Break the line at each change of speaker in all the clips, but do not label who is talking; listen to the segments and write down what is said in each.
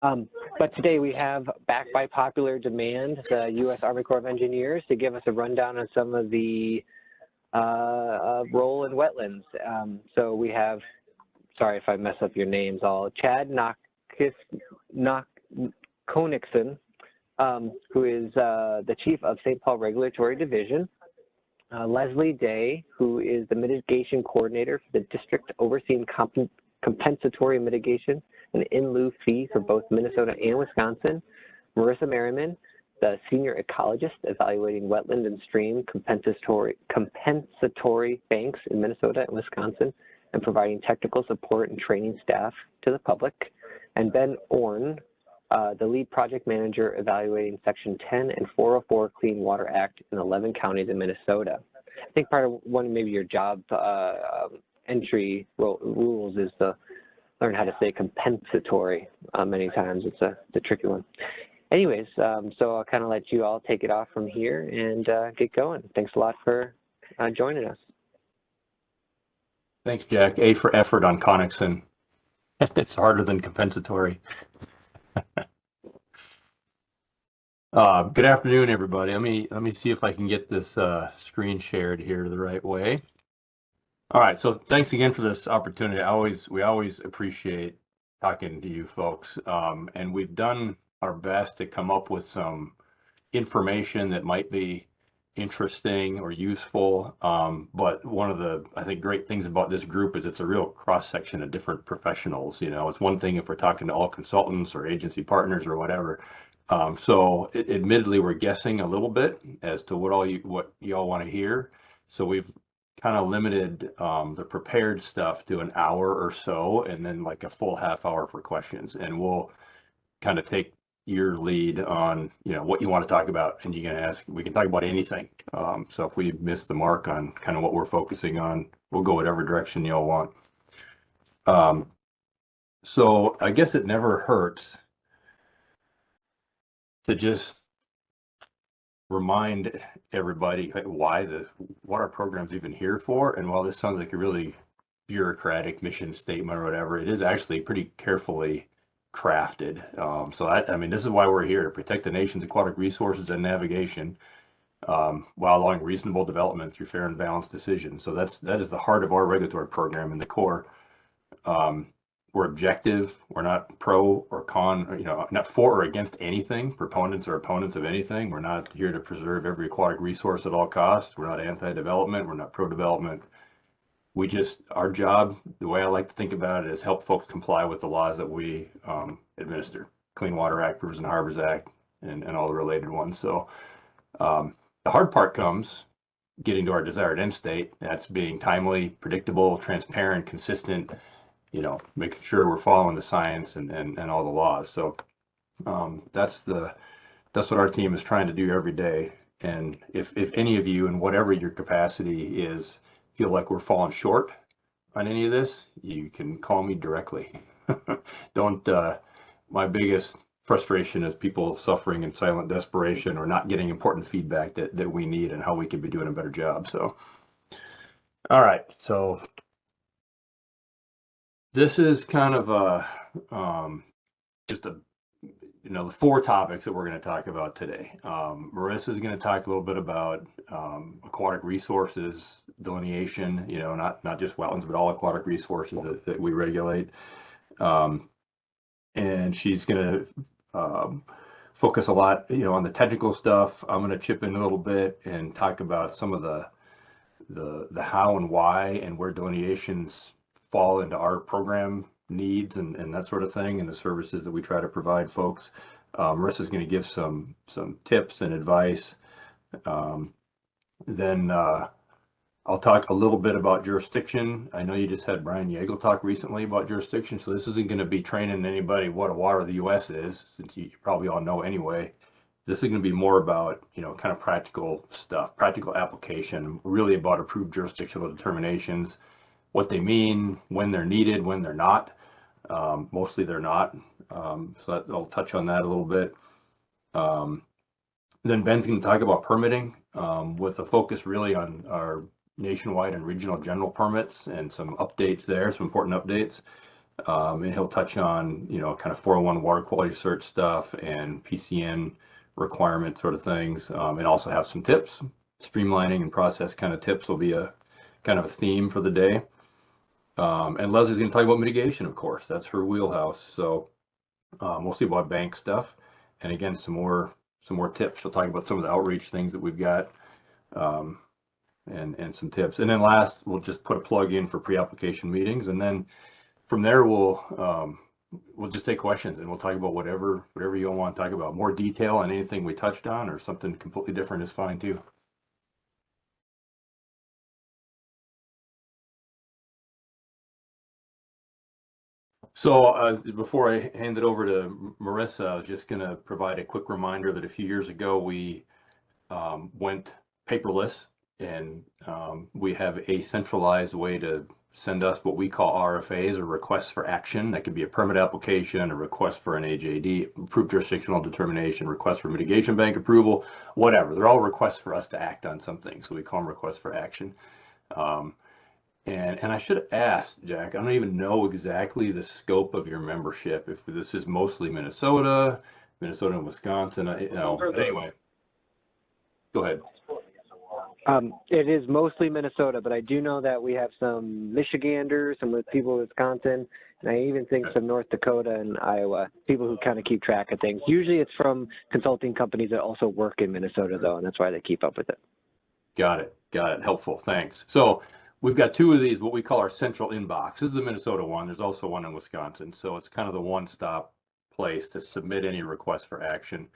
But today we have, backed by popular demand, the U.S. Army Corps of Engineers to give us a rundown on some of the role in wetlands. So we have, sorry if I mess up your names all, Chad Konickson, who is the Chief of St. Paul Regulatory Division, Leslie Day, who is the Mitigation Coordinator for the District overseeing compensatory mitigation and in lieu fee for both Minnesota and Wisconsin, Marissa Merriman, the Senior Ecologist evaluating wetland and stream compensatory banks in Minnesota and Wisconsin and providing technical support and training staff to the public, and Ben Orne, the lead project manager evaluating Section 10 and 404 Clean Water Act in 11 counties in Minnesota. I think part of one of maybe your job entry rules is to learn how to say compensatory many times. It's a tricky one. Anyways, so I'll kind of let you all take it off from here and get going. Thanks a lot for joining us.
Thanks, Jack. A for effort on Konickson. It's harder than compensatory. Good afternoon, everybody. Let me see if I can get this screen shared here the right way. All right, so thanks again for this opportunity. We always appreciate talking to you folks, and we've done our best to come up with some information that might be interesting or useful. But one of the, I think, great things about this group is it's a real cross-section of different professionals. You know, it's one thing if we're talking to all consultants or agency partners or whatever. So admittedly, we're guessing a little bit as to what y'all want to hear. So we've kind of limited the prepared stuff to an hour or so, and then like a full half hour for questions. And we'll kind of take your lead on, you know, what you want to talk about, and you can ask. We can talk about anything. So if we miss the mark on kind of what we're focusing on, we'll go whatever direction y'all want. So I guess it never hurts to just remind everybody what our program's even here for. And while this sounds like a really bureaucratic mission statement or whatever, it is actually pretty carefully crafted. I mean, this is why we're here, to protect the nation's aquatic resources and navigation while allowing reasonable development through fair and balanced decisions. So that is the heart of our regulatory program in the Corps. We're objective. We're not pro or con, you know, not for or against anything, proponents or opponents of anything. We're not here to preserve every aquatic resource at all costs. We're not anti-development. We're not pro-development. We just, our job, the way I like to think about it, is help folks comply with the laws that we administer. Clean Water Act, Rivers and Harbors Act, and all the related ones. So the hard part comes getting to our desired end state. That's being timely, predictable, transparent, consistent, you know, making sure we're following the science and all the laws. So that's what our team is trying to do every day. And if any of you, in whatever your capacity is, feel like we're falling short on any of this, you can call me directly. My biggest frustration is people suffering in silent desperation or not getting important feedback that we need and how we can be doing a better job. So, all right, so this is kind of just the four topics that we're going to talk about today. Marissa is going to talk a little bit about aquatic resources, delineation, you know, not just wetlands, but all aquatic resources that we regulate. And she's going to focus a lot, you know, on the technical stuff. I'm going to chip in a little bit and talk about some of the how and why and where delineations fall into our program needs and that sort of thing, and the services that we try to provide folks. Marissa's going to give some tips and advice. Then I'll talk a little bit about jurisdiction. I know you just had Brian Yeagle talk recently about jurisdiction, so this isn't going to be training anybody what a water of the U.S. is, since you probably all know anyway. This is going to be more about, you know, kind of practical stuff, practical application, really about approved jurisdictional determinations, what they mean, when they're needed, when they're not. Mostly they're not. So I'll touch on that a little bit. Then Ben's going to talk about permitting with a focus really on our nationwide and regional general permits and some updates there, some important updates. And he'll touch on, kind of 401 water quality search stuff and PCN requirement sort of things, and also have some tips. Streamlining and process kind of tips will be a kind of a theme for the day. And Leslie's going to talk about mitigation, of course. That's her wheelhouse. So mostly about bank stuff, and again, some more tips. She'll talk about some of the outreach things that we've got, and some tips. And then last, we'll just put a plug in for pre-application meetings, and then from there we'll just take questions, and we'll talk about whatever you want to talk about. More detail on anything we touched on, or something completely different is fine too. So before I hand it over to Marissa, I was just going to provide a quick reminder that a few years ago we went paperless, and we have a centralized way to send us what we call RFAs, or requests for action. That could be a permit application, a request for an AJD, approved jurisdictional determination, request for mitigation bank approval, whatever. They're all requests for us to act on something, so we call them requests for action. And I should have asked, Jack, I don't even know exactly the scope of your membership, if this is mostly Minnesota and Wisconsin, but anyway, go ahead.
It is mostly Minnesota, but I do know that we have some Michiganders, some people in Wisconsin, and I even think some North Dakota and Iowa, people who kind of keep track of things. Usually it's from consulting companies that also work in Minnesota, though, and that's why they keep up with it.
Got it. Helpful. Thanks. So we've got two of these, what we call our central inbox. This is the Minnesota one. There's also one in Wisconsin. So it's kind of the one-stop place to submit any request for action.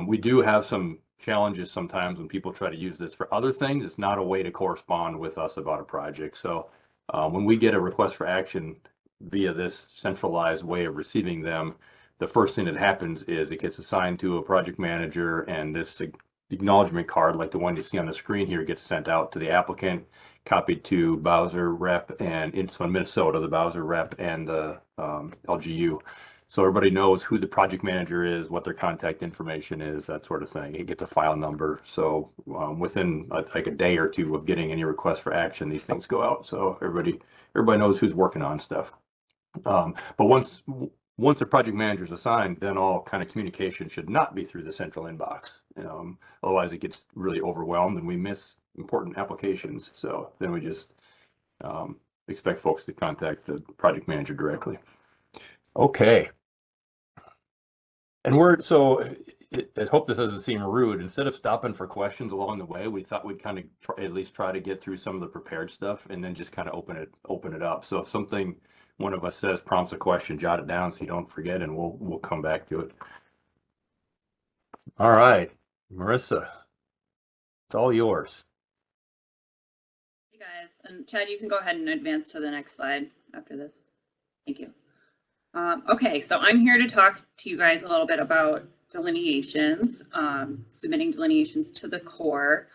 We do have some challenges sometimes when people try to use this for other things. It's not a way to correspond with us about a project. So when we get a request for action via this centralized way of receiving them, the first thing that happens is it gets assigned to a project manager, and this acknowledgement card, like the one you see on the screen here, gets sent out to the applicant, copied to Bowser rep, and in Minnesota, the Bowser rep and the LGU. So everybody knows who the project manager is, what their contact information is, that sort of thing. It gets a file number. So within like a day or two of getting any request for action, these things go out. So everybody knows who's working on stuff. But once the project manager is assigned, then all kind of communication should not be through the central inbox. Otherwise it gets really overwhelmed and we miss important applications. So then we just expect folks to contact the project manager directly. Okay. And I hope this doesn't seem rude. Instead of stopping for questions along the way, we thought we'd kind of at least try to get through some of the prepared stuff and then just kind of open it up. So if something one of us says prompts a question, jot it down so you don't forget, and we'll come back to it. All right, Marissa, it's all yours.
Hey guys, and Chad, you can go ahead and advance to the next slide after this. Thank you. Okay, so I'm here to talk to you guys a little bit about delineations, submitting delineations to the Corps.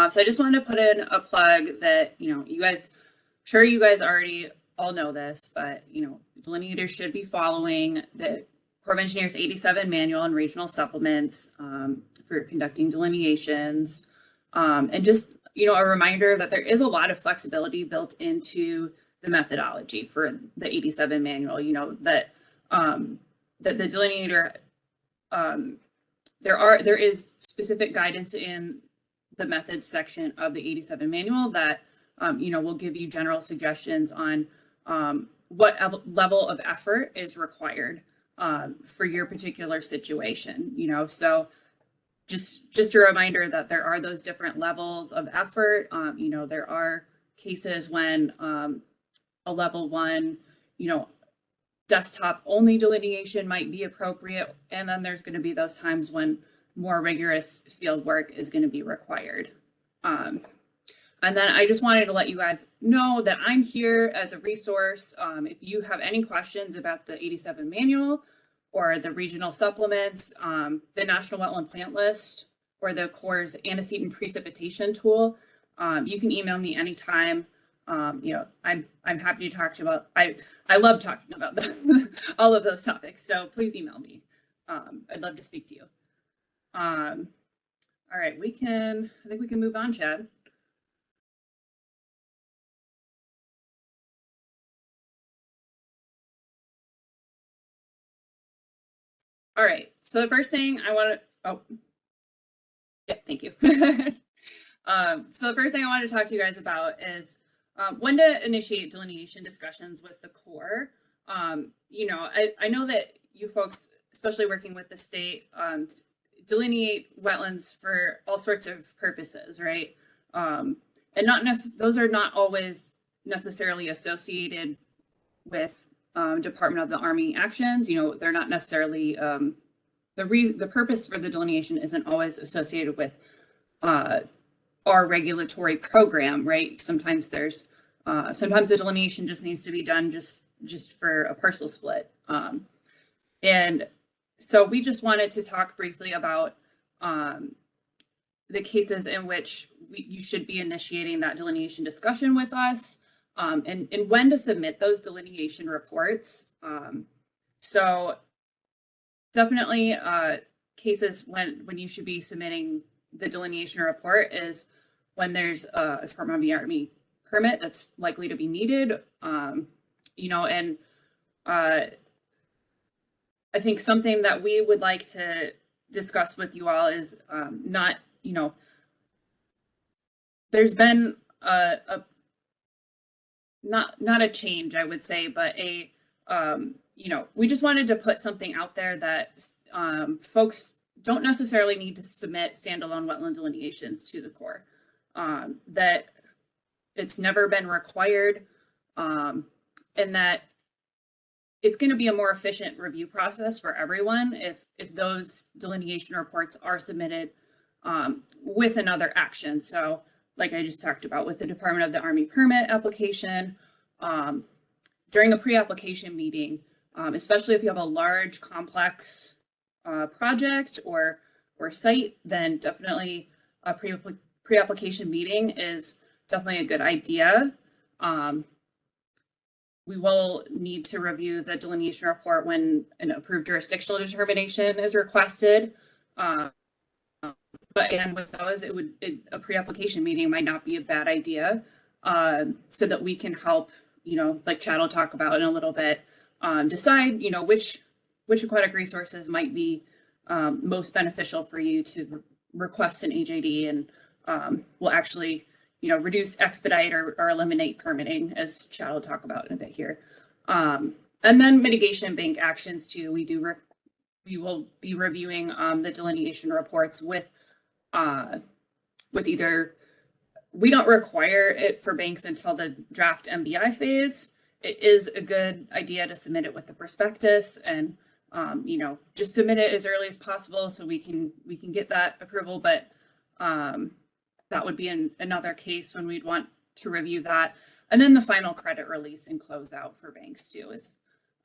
So I just wanted to put in a plug that, you guys, I'm sure you guys already all know this, but, delineators should be following the Corps of Engineers 87 manual and regional supplements for conducting delineations. And just, a reminder that there is a lot of flexibility built into the methodology for the 87 manual, that the delineator, there is specific guidance in the methods section of the 87 manual that, will give you general suggestions on what level of effort is required for your particular situation, so just a reminder that there are those different levels of effort. There are cases when a level 1, desktop only delineation might be appropriate. And then there's going to be those times when more rigorous field work is going to be required. And then I just wanted to let you guys know that I'm here as a resource. If you have any questions about the 87 manual or the regional supplements, the National Wetland Plant List, or the Corps' antecedent precipitation tool, you can email me anytime. I'm happy to talk to you about, I love talking about all of those topics. So please email me. I'd love to speak to you. All right, I think we can move on, Chad. All right, so the first thing I want to, oh, yeah, thank you. So the first thing I wanted to talk to you guys about is when to initiate delineation discussions with the Corps. You know, I know that you folks, especially working with the state, delineate wetlands for all sorts of purposes, right? And those are not always necessarily associated with Department of the Army actions. You know, they're not necessarily the purpose for the delineation isn't always associated with our regulatory program, right? Sometimes there's sometimes the delineation just needs to be done just for a parcel split. And so we just wanted to talk briefly about the cases in which you should be initiating that delineation discussion with us, and when to submit those delineation reports. So definitely cases when you should be submitting the delineation report is when there's a Department of the Army permit that's likely to be needed. You know, and I think something that we would like to discuss with you all is not, you know, there's been not a change, I would say, but a you know, we just wanted to put something out there that folks don't necessarily need to submit standalone wetland delineations to the Corps. That it's never been required, and that it's going to be a more efficient review process for everyone if those delineation reports are submitted with another action. So like I just talked about with the Department of the Army permit application, during a pre-application meeting, especially if you have a large complex project or site, then definitely a pre-application meeting is definitely a good idea. We will need to review the delineation report when an approved jurisdictional determination is requested. But again, with those, a pre-application meeting might not be a bad idea, so that we can help, you know, like Chad will talk about in a little bit, decide, you know, which aquatic resources might be most beneficial for you to request an AJD, and will actually, you know, reduce, expedite, or eliminate permitting, as Chad will talk about in a bit here. And then mitigation bank actions too. We will be reviewing the delineation reports with either, we don't require it for banks until the draft MBI phase. It is a good idea to submit it with the prospectus, and you know, just submit it as early as possible so we can get that approval. But that would be another case when we'd want to review that. And then the final credit release and closeout for banks too is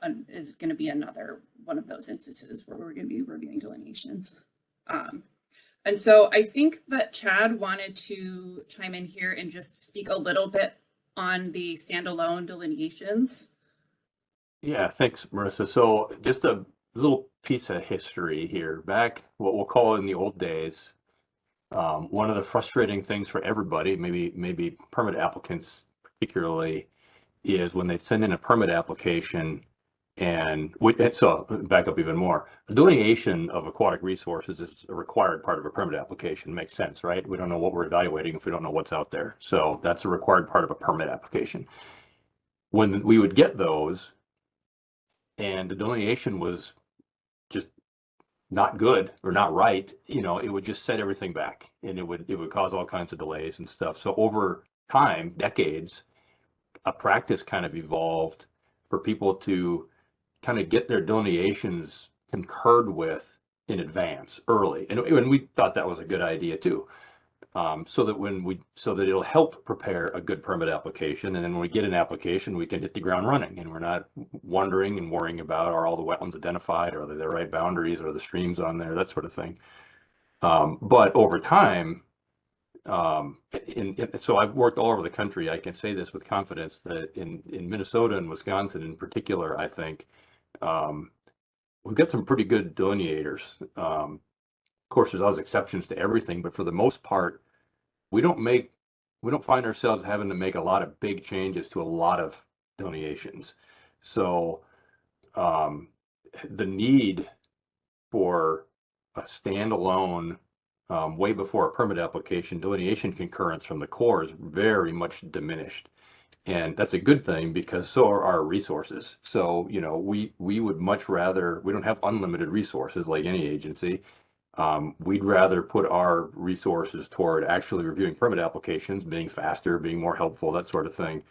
going to be another one of those instances where we're going to be reviewing delineations. And so I think that Chad wanted to chime in here and just speak a little bit on the standalone delineations.
Yeah, thanks, Marissa. So just a little piece of history here. Back what we'll call in the old days, one of the frustrating things for everybody, maybe permit applicants particularly, is when they send in a permit application, and so back up even more. The delineation of aquatic resources is a required part of a permit application. Makes sense, right? We don't know what we're evaluating if we don't know what's out there. So that's a required part of a permit application. When we would get those, and the delineation was just not good or not right, you know, it would just set everything back, and it would cause all kinds of delays and stuff. So over time, decades, a practice kind of evolved for people to kind of get their delineations concurred with in advance early, and we thought that was a good idea too. So that it'll help prepare a good permit application, and then when we get an application, we can hit the ground running, and we're not wondering and worrying about, are all the wetlands identified, are they the right boundaries, are the streams on there, that sort of thing. But over time, so I've worked all over the country. I can say this with confidence that in Minnesota and Wisconsin in particular, I think we've got some pretty good delineators. Of course, there's always exceptions to everything, but for the most part, we don't find ourselves having to make a lot of big changes to a lot of delineations. So the need for a standalone, way before a permit application, delineation concurrence from the Corps is very much diminished. And that's a good thing because so are our resources. So, you know, we would much rather, we don't have unlimited resources like any agency. We'd rather put our resources toward actually reviewing permit applications, being faster, being more helpful, that sort of thing,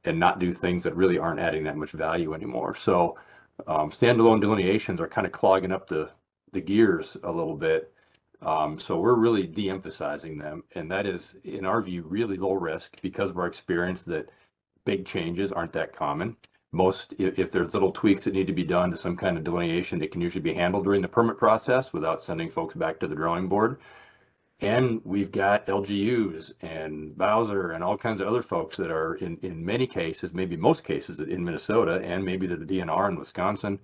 and not do things that really aren't adding that much value anymore. So standalone delineations are kind of clogging up the gears a little bit. So we're really de-emphasizing them. And that is, in our view, really low risk because of our experience that big changes aren't that common. Most, if there's little tweaks that need to be done to some kind of delineation, it can usually be handled during the permit process without sending folks back to the drawing board. And we've got LGUs and Bowser and all kinds of other folks that are in many cases, maybe most cases in Minnesota and maybe the DNR in Wisconsin,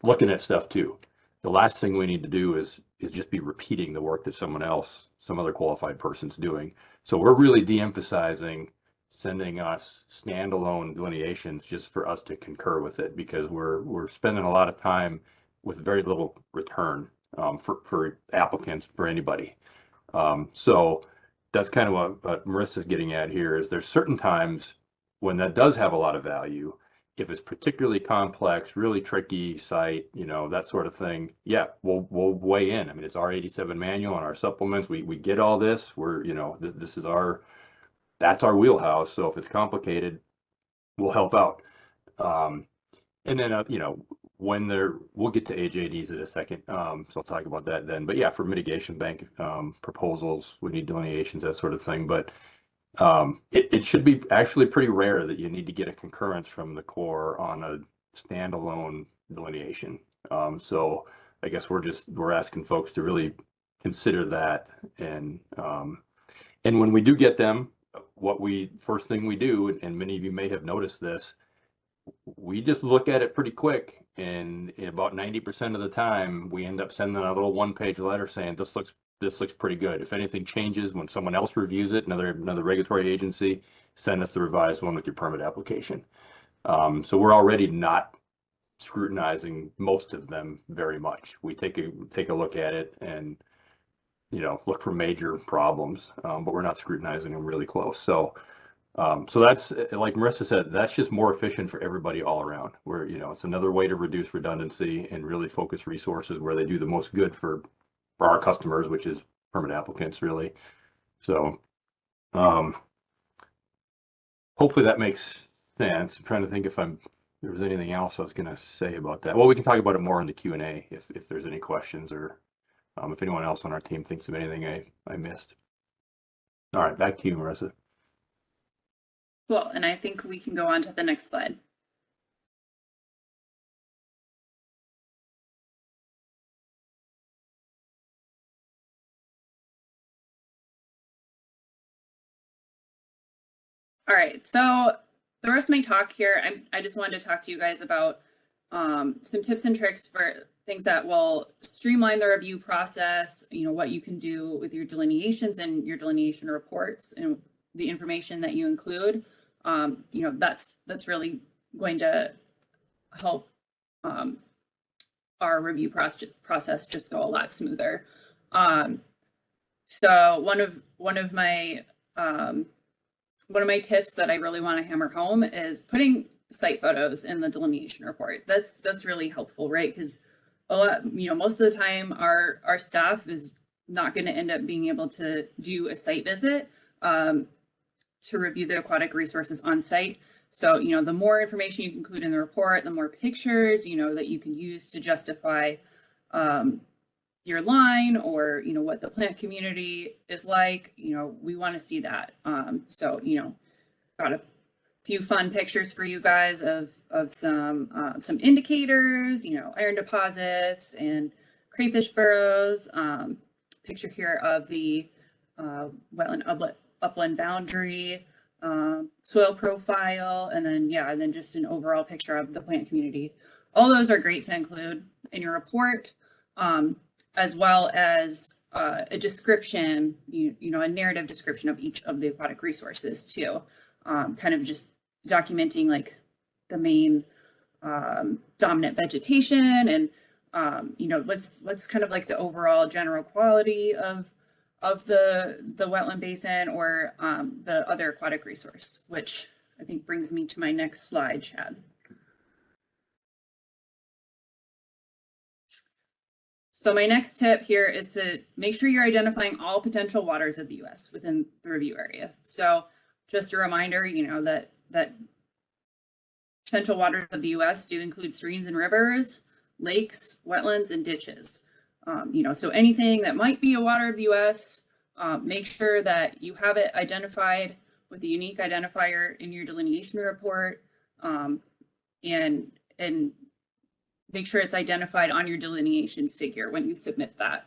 looking at stuff too. The last thing we need to do is just be repeating the work that someone else, some other qualified person's doing. So we're really de-emphasizing sending us standalone delineations just for us to concur with it because we're spending a lot of time with very little return for applicants, for anybody. So that's kind of what Marissa's getting at here is there's certain times when that does have a lot of value. If it's particularly complex, really tricky site, you know, that sort of thing, yeah, we'll weigh in. I mean, it's our 87 manual and our supplements. We get all this. We're, you know, this is that's our wheelhouse. So if it's complicated, we'll help out. And then, you know, when we'll get to AJDs in a second. So I'll talk about that then. But yeah, for mitigation bank proposals, we need delineations, that sort of thing. But it should be actually pretty rare that you need to get a concurrence from the Corps on a standalone delineation. So I guess we're asking folks to really consider that. And when we do get them, first thing we do, and many of you may have noticed this, we just look at it pretty quick, and about 90% of the time we end up sending a little one-page letter saying this looks pretty good. If anything changes when someone else reviews it, another regulatory agency, send us the revised one with your permit application. So we're already not scrutinizing most of them very much. We take a look at it and, you know, look for major problems, but we're not scrutinizing them really close. So that's, like Marissa said, that's just more efficient for everybody all around. Where, you know, it's another way to reduce redundancy and really focus resources where they do the most good for our customers, which is permit applicants, really. So hopefully that makes sense. I'm trying to think if there was anything else I was going to say about that. Well, we can talk about it more in the Q&A if there's any questions or if anyone else on our team thinks of anything I missed. All right, back to you, Marissa.
Cool, and I think we can go on to the next slide. All right, so the rest of my talk here, I just wanted to talk to you guys about some tips and tricks for things that will streamline the review process, you know, what you can do with your delineations and your delineation reports and the information that you include. You know, that's really going to help our review process just go a lot smoother. So one of my tips that I really want to hammer home is putting site photos in the delineation report. That's really helpful, right? Because most of the time our staff is not going to end up being able to do a site visit to review the aquatic resources on site. So, you know, the more information you can include in the report, the more pictures, you know, that you can use to justify your line or, you know, what the plant community is like, you know, we want to see that. So, you know, got a few fun pictures for you guys of some indicators, you know, iron deposits and crayfish burrows. Picture here of the wetland upland boundary, soil profile, and then just an overall picture of the plant community. All those are great to include in your report, as well as a description, you know, a narrative description of each of the aquatic resources too. Kind of just documenting like the main dominant vegetation and you know, what's kind of like the overall general quality of the wetland basin or the other aquatic resource, which I think brings me to my next slide, Chad. So my next tip here is to make sure you're identifying all potential waters of the U.S. within the review area. So just a reminder, you know, that potential waters of the U.S. do include streams and rivers, lakes, wetlands, and ditches. You know, so anything that might be a water of the U.S., make sure that you have it identified with a unique identifier in your delineation report, and make sure it's identified on your delineation figure when you submit that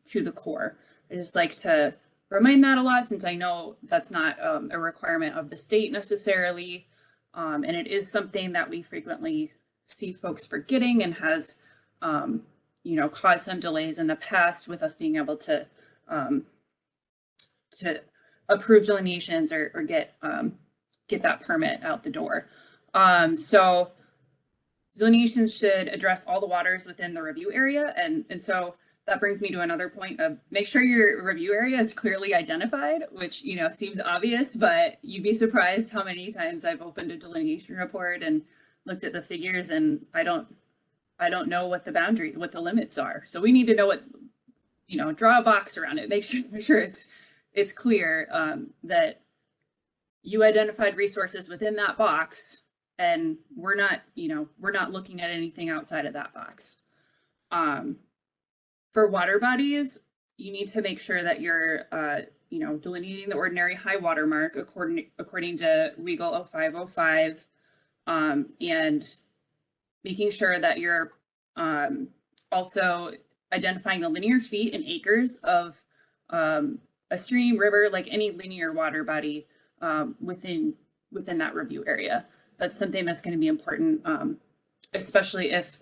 to the Corps. I just like to remind that a lot, since I know that's not a requirement of the state necessarily, and it is something that we frequently see folks forgetting and has you know, caused some delays in the past with us being able to approve delineations or get that permit out the door. So delineations should address all the waters within the review area. And so that brings me to another point of make sure your review area is clearly identified, which, you know, seems obvious, but you'd be surprised how many times I've opened a delineation report and looked at the figures and I don't know what the limits are. So we need to know what, you know, draw a box around it, make sure it's clear that you identified resources within that box, and we're not looking at anything outside of that box. For water bodies, you need to make sure that you're, you know, delineating the ordinary high water mark according to Regal 0505, and making sure that you're also identifying the linear feet and acres of a stream, river, like any linear water body within that review area. That's something that's going to be important, especially if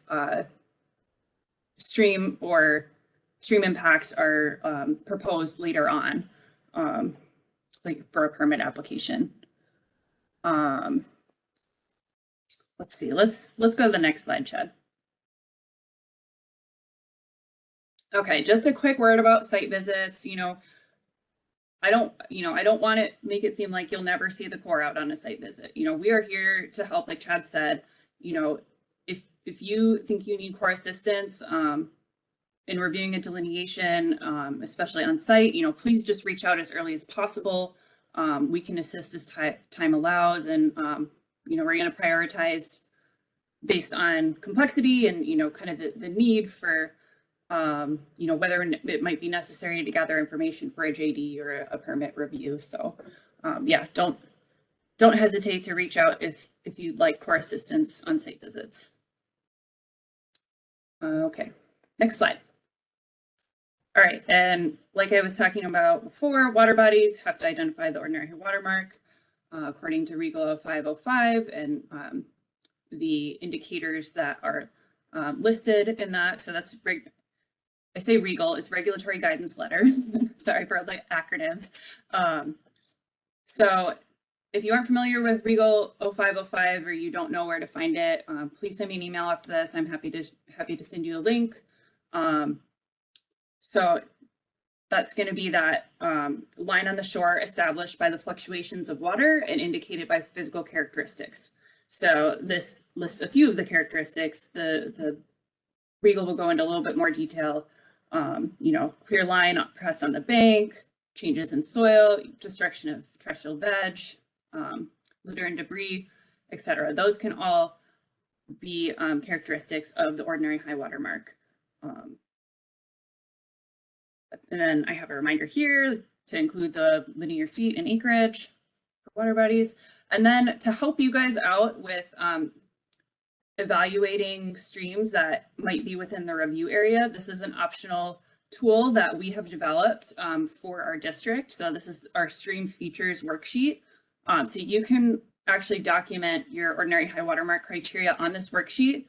stream impacts are proposed later on, like for a permit application. Let's see, let's go to the next slide, Chad. Okay, just a quick word about site visits. You know, I don't want to make it seem like you'll never see the Corps out on a site visit. You know, we are here to help, like Chad said. You know, if you think you need Corps assistance in reviewing a delineation, especially on site, you know, please just reach out as early as possible. We can assist as time allows, and you know, we're going to prioritize based on complexity and, you know, kind of the need for, you know, whether it might be necessary to gather information for a JD or a permit review. So yeah, don't hesitate to reach out if you'd like Corps assistance on site visits. Okay, next slide. All right, and like I was talking about before, water bodies have to identify the ordinary watermark according to Regal 0505 and the indicators that are listed in that. So that's, I say Regal, it's regulatory guidance letter. Sorry for the acronyms. So if you aren't familiar with Regal 0505 or you don't know where to find it, please send me an email after this. I'm happy to send you a link. So that's going to be that line on the shore established by the fluctuations of water and indicated by physical characteristics. So this lists a few of the characteristics. The Regal will go into a little bit more detail. You know, clear line pressed on the bank, changes in soil, destruction of terrestrial veg, litter and debris, etc. Those can all be characteristics of the ordinary high water mark. And then I have a reminder here to include the linear feet and acreage for water bodies. And then to help you guys out with evaluating streams that might be within the review area, this is an optional tool that we have developed for our district. So this is our stream features worksheet. So you can actually document your ordinary high water mark criteria on this worksheet.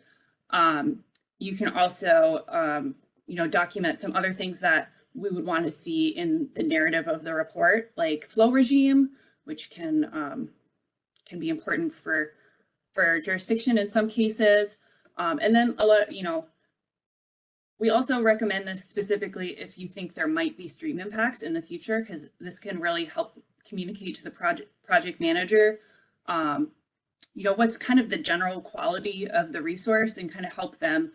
You can also, you know, document some other things that we would want to see in the narrative of the report, like flow regime, which can be important for jurisdiction in some cases. And then a lot, you know, We also recommend this specifically if you think there might be stream impacts in the future, because this can really help communicate to the project manager, you know, what's kind of the general quality of the resource, and kind of help them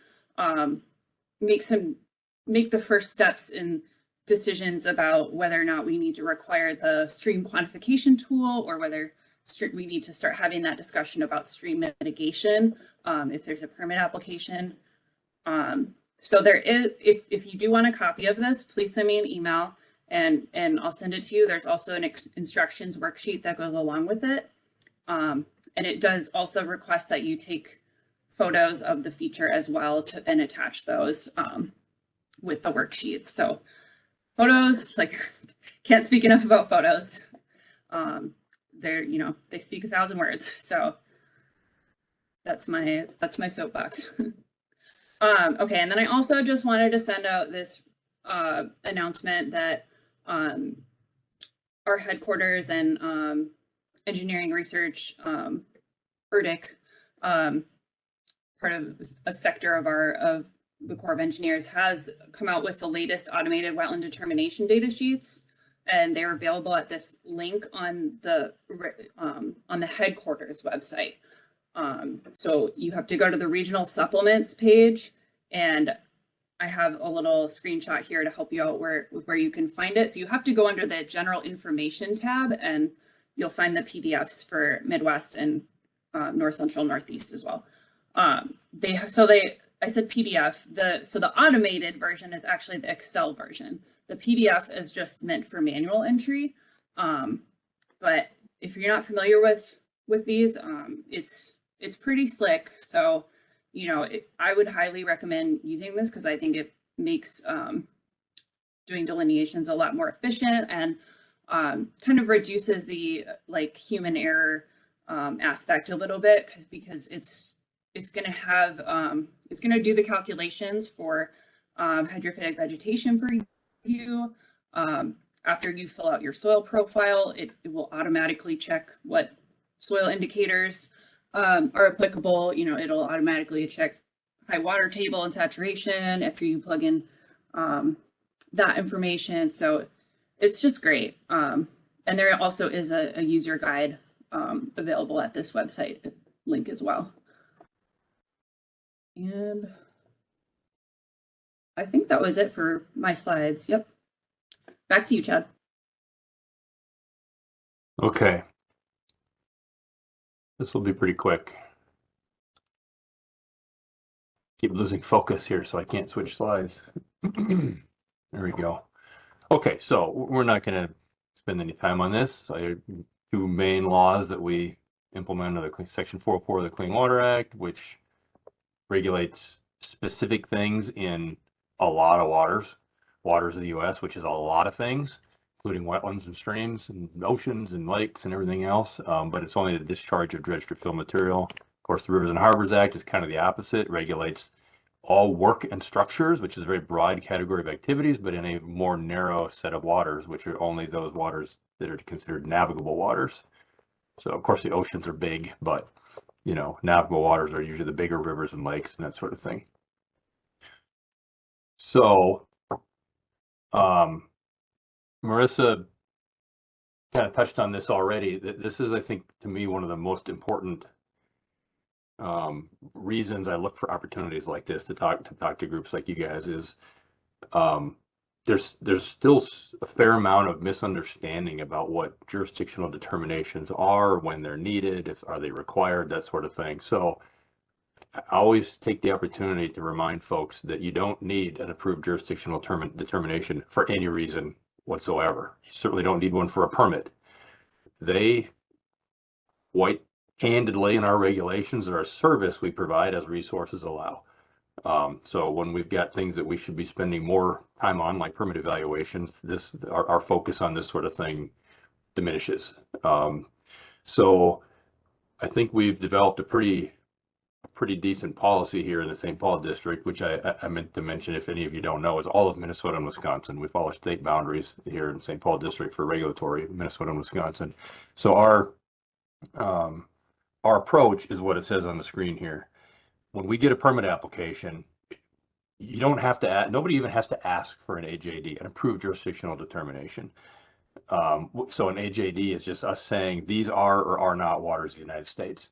make the first steps in decisions about whether or not we need to require the stream quantification tool, or whether we need to start having that discussion about stream mitigation if there's a permit application. So there is, if you do want a copy of this, please send me an email and I'll send it to you. There's also an instructions worksheet that goes along with it. And it does also request that you take photos of the feature as well and attach those with the worksheet. So photos, like, can't speak enough about photos. They're, you know, they speak 1,000 words. So that's my soapbox. Okay, and then I also just wanted to send out this announcement that our headquarters and engineering research, ERDIC, part of a sector of the Corps of Engineers, has come out with the latest automated wetland determination data sheets, and they're available at this link on the headquarters website. So you have to go to the regional supplements page, and I have a little screenshot here to help you out where you can find it. So you have to go under the general information tab, and you'll find the PDFs for Midwest and North Central Northeast as well. I said PDF. So the automated version is actually the Excel version. The PDF is just meant for manual entry. But if you're not familiar with these, it's pretty slick. So, you know, I would highly recommend using this, because I think it makes doing delineations a lot more efficient, and kind of reduces the human error aspect a little bit, because it's going to have it's going to do the calculations for hydrophytic vegetation for you. After you fill out your soil profile, it will automatically check what soil indicators are applicable. You know, it'll automatically check high water table and saturation after you plug in that information. So it's just great. And there also is a user guide available at this website link as well. And I think that was it for my slides. Yep. Back to you, Chad.
Okay. This will be pretty quick. Keep losing focus here, so I can't switch slides. There we go. Okay, so we're not going to spend any time on this. Two main laws that we implement are the Section 404 of the Clean Water Act, which regulates specific things in a lot of waters of the U.S., which is a lot of things, including wetlands and streams and oceans and lakes and everything else. But it's only the discharge of dredged or fill material. Of course, the Rivers and Harbors Act is kind of the opposite. It regulates all work and structures, which is a very broad category of activities, but in a more narrow set of waters, which are only those waters that are considered navigable waters. So, of course, the oceans are big, but, you know, navigable waters are usually the bigger rivers and lakes and that sort of thing. So, Marissa kind of touched on this already. This is, I think, to me, one of the most important reasons I look for opportunities like this to talk to groups like you guys is there's still a fair amount of misunderstanding about what jurisdictional determinations are, when they're needed, are they required, that sort of thing. So I always take the opportunity to remind folks that you don't need an approved jurisdictional determination for any reason whatsoever. You certainly don't need one for a permit. They quite candidly in our regulations are a service we provide as resources allow. So when we've got things that we should be spending more time on, like permit evaluations, our focus on this sort of thing diminishes. So I think we've developed a pretty decent policy here in the St. Paul district, which I meant to mention, if any of you don't know, is all of Minnesota and Wisconsin. We follow state boundaries here in St. Paul district for regulatory, Minnesota and Wisconsin. So our approach is what it says on the screen here. When we get a permit application, you don't have to, nobody even has to ask for an AJD, an approved jurisdictional determination. So an AJD is just us saying these are or are not waters of the United States.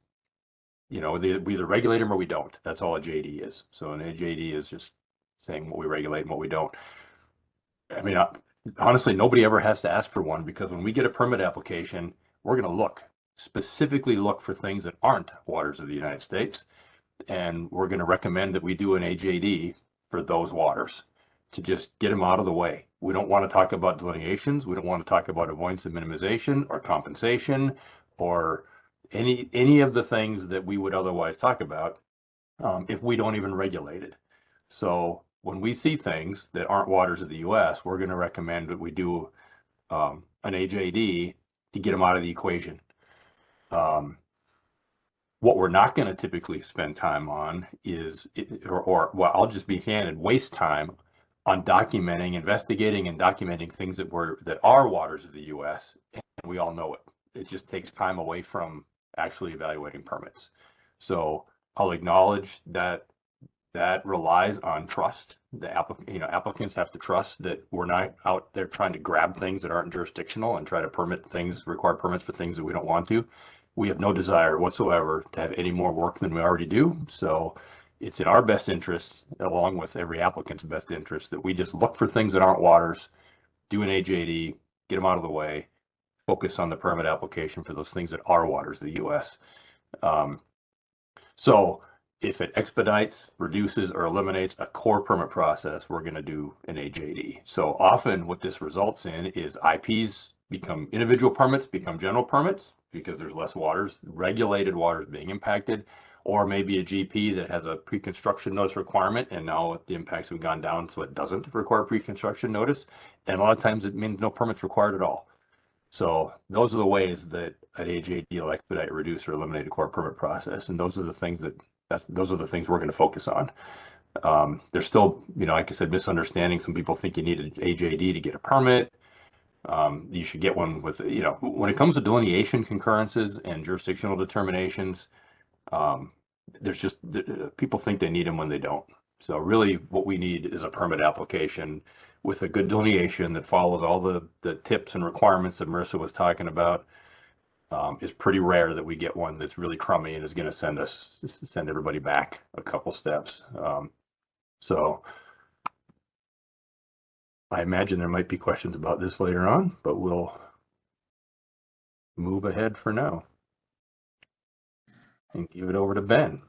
We either regulate them or we don't. That's all a JD is. So an AJD is just saying what we regulate and what we don't. I mean, honestly, nobody ever has to ask for one, because when we get a permit application, we're going to specifically look for things that aren't waters of the United States. And we're going to recommend that we do an AJD for those waters to just get them out of the way. We don't want to talk about delineations. We don't want to talk about avoidance and minimization or compensation or any of the things that we would otherwise talk about if we don't even regulate it. So when we see things that aren't waters of the US, we're going to recommend that we do an AJD to get them out of the equation. What we're not going to typically spend time on is, well, I'll just be candid, waste time on investigating and documenting things that are waters of the US, and we all know it. It just takes time away from actually evaluating permits. So I'll acknowledge that relies on trust. The applicants have to trust that we're not out there trying to grab things that aren't jurisdictional and try to require permits for things that we don't want to. We have no desire whatsoever to have any more work than we already do. So it's in our best interest, along with every applicant's best interest, that we just look for things that aren't waters, do an AJD, get them out of the way, focus on the permit application for those things that are waters of the US. So if it expedites, reduces, or eliminates a core permit process, we're going to do an AJD. So often what this results in is IPs become individual permits, become general permits, because there's less waters, regulated waters being impacted, or maybe a GP that has a pre-construction notice requirement, and now the impacts have gone down, so it doesn't require pre-construction notice. And a lot of times it means no permits required at all. So those are the ways that an AJD will expedite, reduce, or eliminate a core permit process. And those are the things those are the things we're going to focus on. There's still, like I said, misunderstanding. Some people think you need an AJD to get a permit. You should get one with, when it comes to delineation concurrences and jurisdictional determinations, people think they need them when they don't. So really what we need is a permit application with a good delineation that follows all the tips and requirements that Marissa was talking about. It's pretty rare that we get one that's really crummy and is going to send everybody back a couple steps. So I imagine there might be questions about this later on, but we'll move ahead for now and give it over to Ben.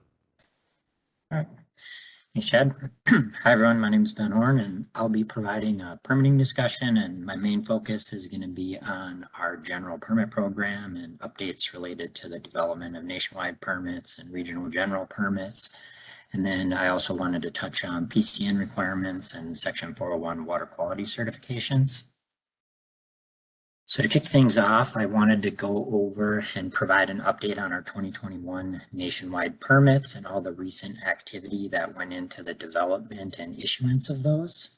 All right. Thanks, Chad. Hi, everyone. My name is Ben Orne, and I'll be providing a permitting discussion, and my main focus is going to be on our general permit program and updates related to the development of nationwide permits and regional general permits. And then I also wanted to touch on PCN requirements and Section 401 water quality certifications. So to kick things off, I wanted to go over and provide an update on our 2021 nationwide permits and all the recent activity that went into the development and issuance of those.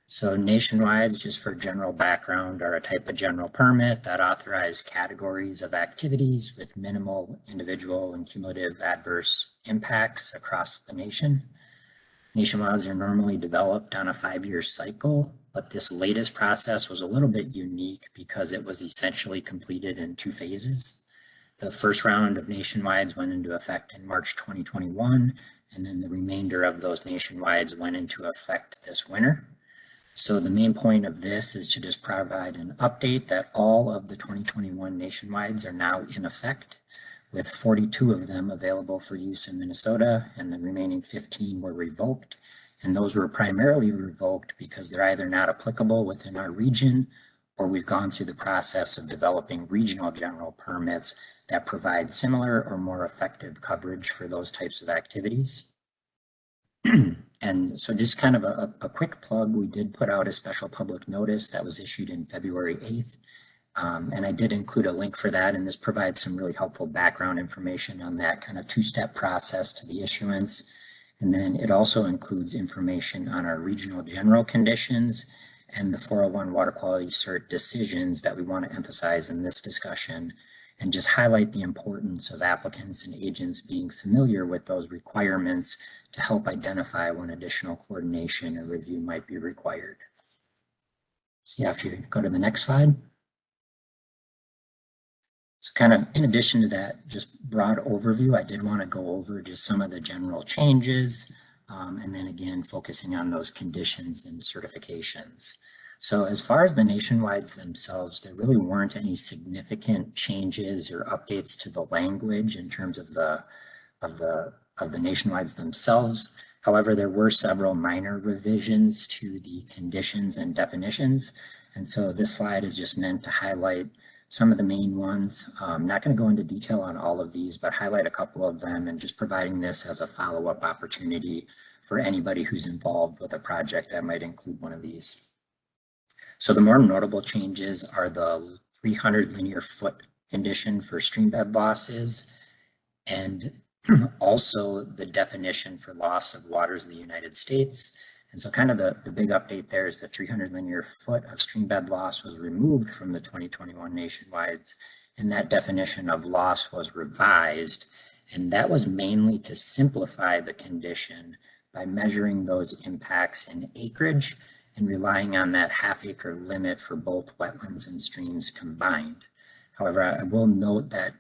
So nationwides, just for general background, are a type of general permit that authorize categories of activities with minimal individual and cumulative adverse impacts across the nation. Nationwides are normally developed on a 5-year cycle, but this latest process was a little bit unique because it was essentially completed in 2 phases. The first round of nationwides went into effect in March 2021, and then the remainder of those nationwides went into effect this winter. So the main point of this is to just provide an update that all of the 2021 nationwides are now in effect, with 42 of them available for use in Minnesota, and the remaining 15 were revoked. And those were primarily revoked because they're either not applicable within our region, or we've gone through the process of developing regional general permits that provide similar or more effective coverage for those types of activities. And so just kind of a quick plug, we did put out a special public notice that was issued in February 8th. And I did include a link for that, and this provides some really helpful background information on that kind of 2-step process to the issuance. And then it also includes information on our regional general conditions and the 401 water quality cert decisions that we want to emphasize in this discussion. and just highlight the importance of applicants and agents being familiar with those requirements to help identify when additional coordination or review might be required. So yeah, if you go to the next slide. So kind of in addition to that, just broad overview, I did want to go over just some of the general changes, and then again, focusing on those conditions and certifications. So as far as the nationwides themselves, there really weren't any significant changes or updates to the language in terms of the nationwides themselves. However, there were several minor revisions to the conditions and definitions. And so this slide is just meant to highlight some of the main ones. I'm not going to go into detail on all of these, but highlight a couple of them and just providing this as a follow-up opportunity for anybody who's involved with a project that might include one of these. So the more notable changes are the 300 linear foot condition for stream bed losses, and also the definition for loss of waters of the United States. And so kind of the big update there is the 300 linear foot of stream bed loss was removed from the 2021 nationwides, and that definition of loss was revised. And that was mainly to simplify the condition by measuring those impacts in acreage and relying on that half-acre limit for both wetlands and streams combined. However, I will note that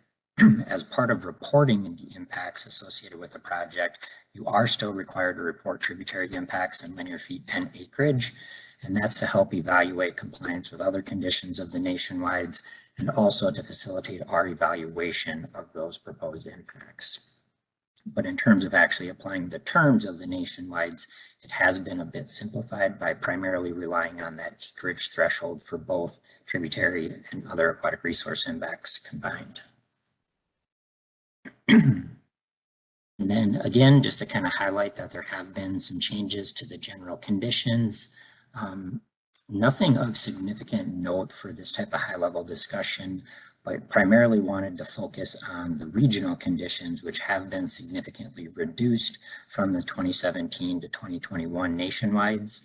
as part of reporting the impacts associated with the project, you are still required to report tributary impacts in linear feet and acreage, and that's to help evaluate compliance with other conditions of the nationwides and also to facilitate our evaluation of those proposed impacts. But in terms of actually applying the terms of the nationwides, it has been a bit simplified by primarily relying on that acreage threshold for both tributary and other aquatic resource impacts combined. And then again, just to kind of highlight that there have been some changes to the general conditions. Nothing of significant note for this type of high-level discussion, but primarily wanted to focus on the regional conditions, which have been significantly reduced from the 2017 to 2021 nationwides.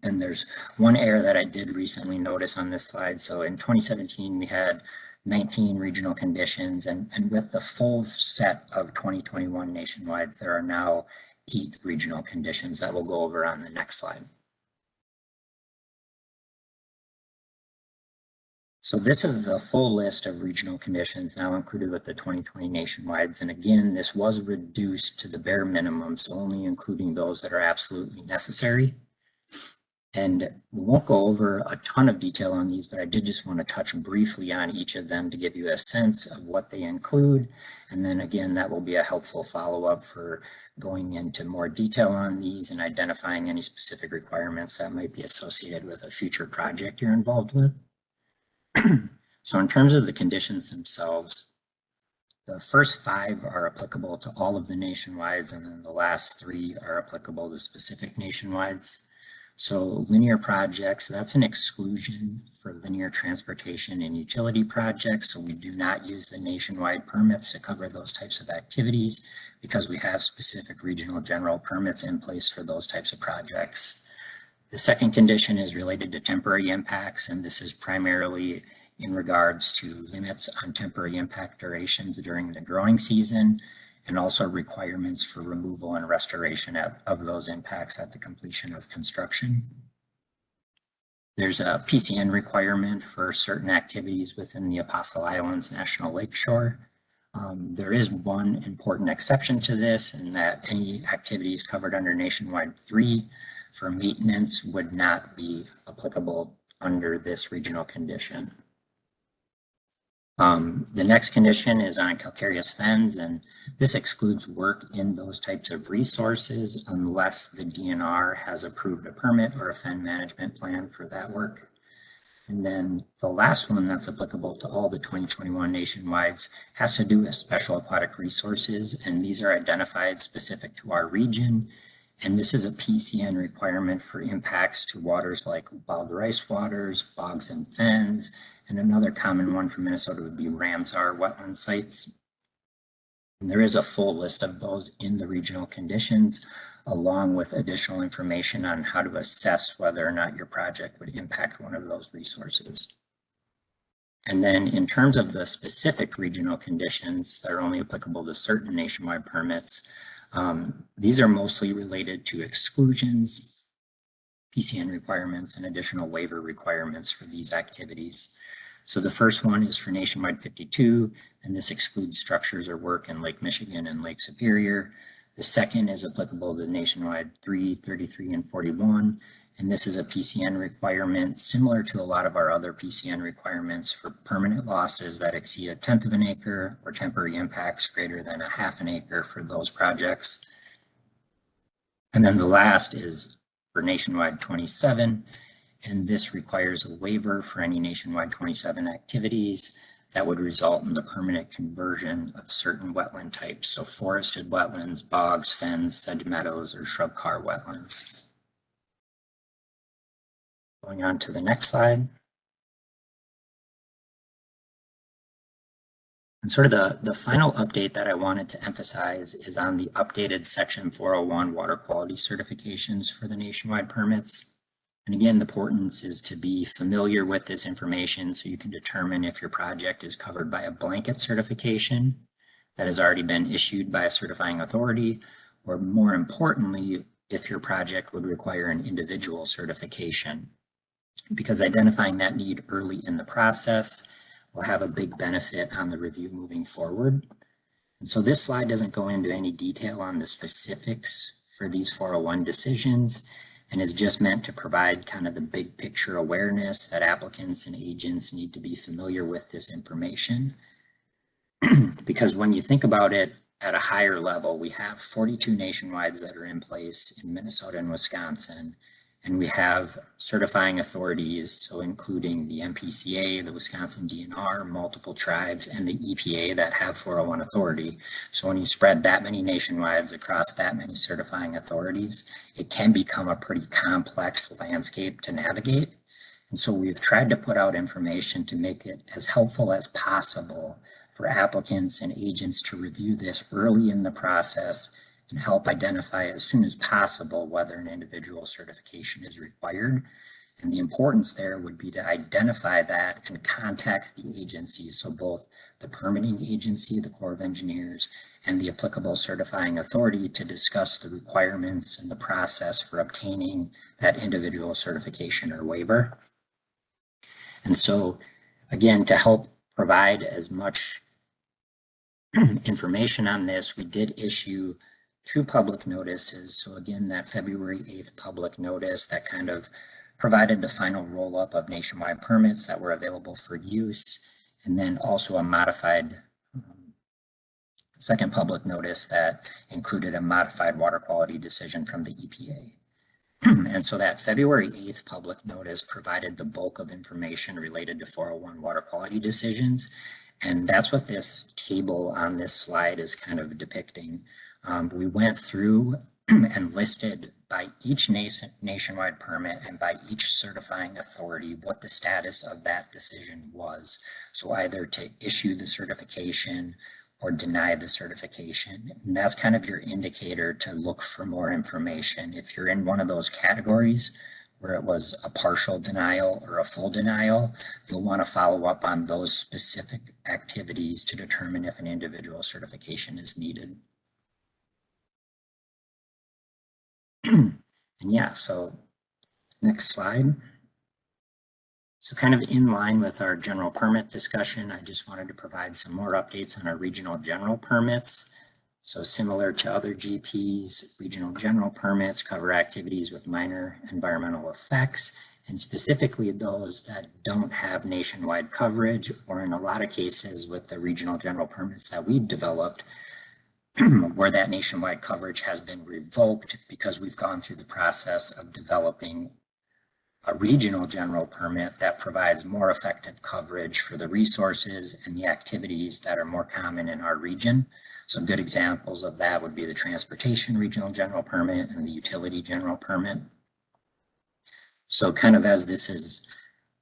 And there's one error that I did recently notice on this slide. So in 2017, we had 19 regional conditions, and with the full set of 2021 nationwides, there are now 8 regional conditions that we'll go over on the next slide. So this is the full list of regional conditions now included with the 2020 nationwides. And again, this was reduced to the bare minimum, so only including those that are absolutely necessary. And we won't go over a ton of detail on these, but I did just want to touch briefly on each of them to give you a sense of what they include. And then again, that will be a helpful follow-up for going into more detail on these and identifying any specific requirements that might be associated with a future project you're involved with. So in terms of the conditions themselves, the first 5 are applicable to all of the nationwides, and then the last 3 are applicable to specific nationwides. So linear projects, that's an exclusion for linear transportation and utility projects. So we do not use the nationwide permits to cover those types of activities because we have specific regional general permits in place for those types of projects. The second condition is related to temporary impacts, and this is primarily in regards to limits on temporary impact durations during the growing season, and also requirements for removal and restoration of those impacts at the completion of construction. There's a PCN requirement for certain activities within the Apostle Islands National Lakeshore. There is one important exception to this, in that any activities covered under Nationwide 3 for maintenance would not be applicable under this regional condition. The next condition is on calcareous fens, and this excludes work in those types of resources unless the DNR has approved a permit or a fen management plan for that work. And then the last one that's applicable to all the 2021 nationwides has to do with special aquatic resources, and these are identified specific to our region. And this is a PCN requirement for impacts to waters like wild rice waters, bogs and fens, and another common one for Minnesota would be Ramsar wetland sites. And there is a full list of those in the regional conditions, along with additional information on how to assess whether or not your project would impact one of those resources. And then in terms of the specific regional conditions that are only applicable to certain nationwide permits, these are mostly related to exclusions, PCN requirements, and additional waiver requirements for these activities. So the first one is for Nationwide 52, and this excludes structures or work in Lake Michigan and Lake Superior. The second is applicable to Nationwide 3, 33, and 41. And this is a PCN requirement similar to a lot of our other PCN requirements for permanent losses that exceed 1/10 of an acre or temporary impacts greater than 1/2 an acre for those projects. And then the last is for Nationwide 27, and this requires a waiver for any Nationwide 27 activities that would result in the permanent conversion of certain wetland types, so forested wetlands, bogs, fens, sedge meadows, or shrub car wetlands. Going on to the next slide. And sort of the final update that I wanted to emphasize is on the updated Section 401 water quality certifications for the nationwide permits. And again, the importance is to be familiar with this information so you can determine if your project is covered by a blanket certification that has already been issued by a certifying authority, or more importantly, if your project would require an individual certification, because identifying that need early in the process will have a big benefit on the review moving forward. And so this slide doesn't go into any detail on the specifics for these 401 decisions, and is just meant to provide kind of the big picture awareness that applicants and agents need to be familiar with this information. Because when you think about it at a higher level, we have 42 nationwides that are in place in Minnesota and Wisconsin, and we have certifying authorities, so including the MPCA, the Wisconsin DNR, multiple tribes, and the EPA that have 401 authority. So when you spread that many nationwides across that many certifying authorities, it can become a pretty complex landscape to navigate. And so we've tried to put out information to make it as helpful as possible for applicants and agents to review this early in the process and help identify as soon as possible whether an individual certification is required. And the importance there would be to identify that and contact the agencies, so both the permitting agency, the Corps of Engineers, and the applicable certifying authority to discuss the requirements and the process for obtaining that individual certification or waiver. And so, again, to help provide as much information on this, we did issue 2 public notices. So again, that February 8th public notice that kind of provided the final roll-up of nationwide permits that were available for use, and then also a modified second public notice that included a modified water quality decision from the EPA. And so that February 8th public notice provided the bulk of information related to 401 water quality decisions. And that's what this table on this slide is kind of depicting. We went through and listed by each nationwide permit and by each certifying authority what the status of that decision was. So either to issue the certification or deny the certification. And that's kind of your indicator to look for more information. If you're in one of those categories where it was a partial denial or a full denial, you'll want to follow up on those specific activities to determine if an individual certification is needed. And yeah, so next slide. So kind of in line with our general permit discussion, I just wanted to provide some more updates on our regional general permits. So similar to other GPs, regional general permits cover activities with minor environmental effects, and specifically those that don't have nationwide coverage, or in a lot of cases with the regional general permits that we've developed, where that nationwide coverage has been revoked because we've gone through the process of developing a regional general permit that provides more effective coverage for the resources and the activities that are more common in our region. Some good examples of that would be the transportation regional general permit and the utility general permit. So kind of as this is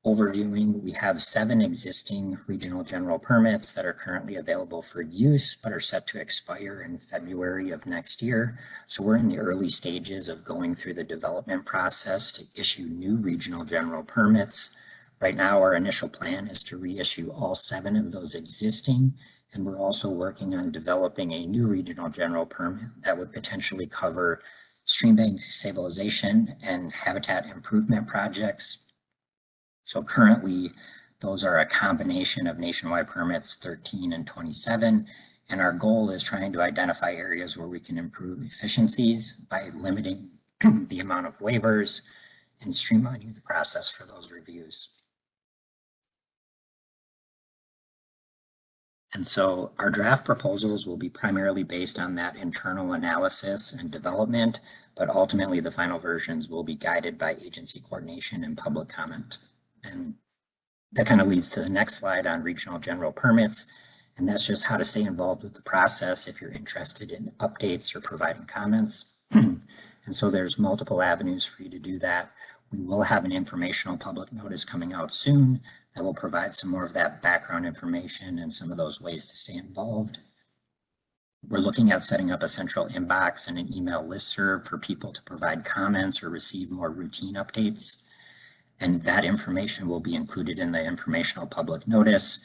overviewing, we have 7 existing regional general permits that are currently available for use, but are set to expire in February of next year. So we're in the early stages of going through the development process to issue new regional general permits. Right now, our initial plan is to reissue all 7 of those existing, and we're also working on developing a new regional general permit that would potentially cover stream bank stabilization and habitat improvement projects. So currently, those are a combination of nationwide permits 13 and 27, and our goal is trying to identify areas where we can improve efficiencies by limiting the amount of waivers and streamlining the process for those reviews. And so our draft proposals will be primarily based on that internal analysis and development, but ultimately the final versions will be guided by agency coordination and public comment. And that kind of leads to the next slide on regional general permits. And that's just how to stay involved with the process if you're interested in updates or providing comments. And so there's multiple avenues for you to do that. We will have an informational public notice coming out soon that will provide some more of that background information and some of those ways to stay involved. We're looking at setting up a central inbox and an email listserv for people to provide comments or receive more routine updates. And that information will be included in the informational public notice.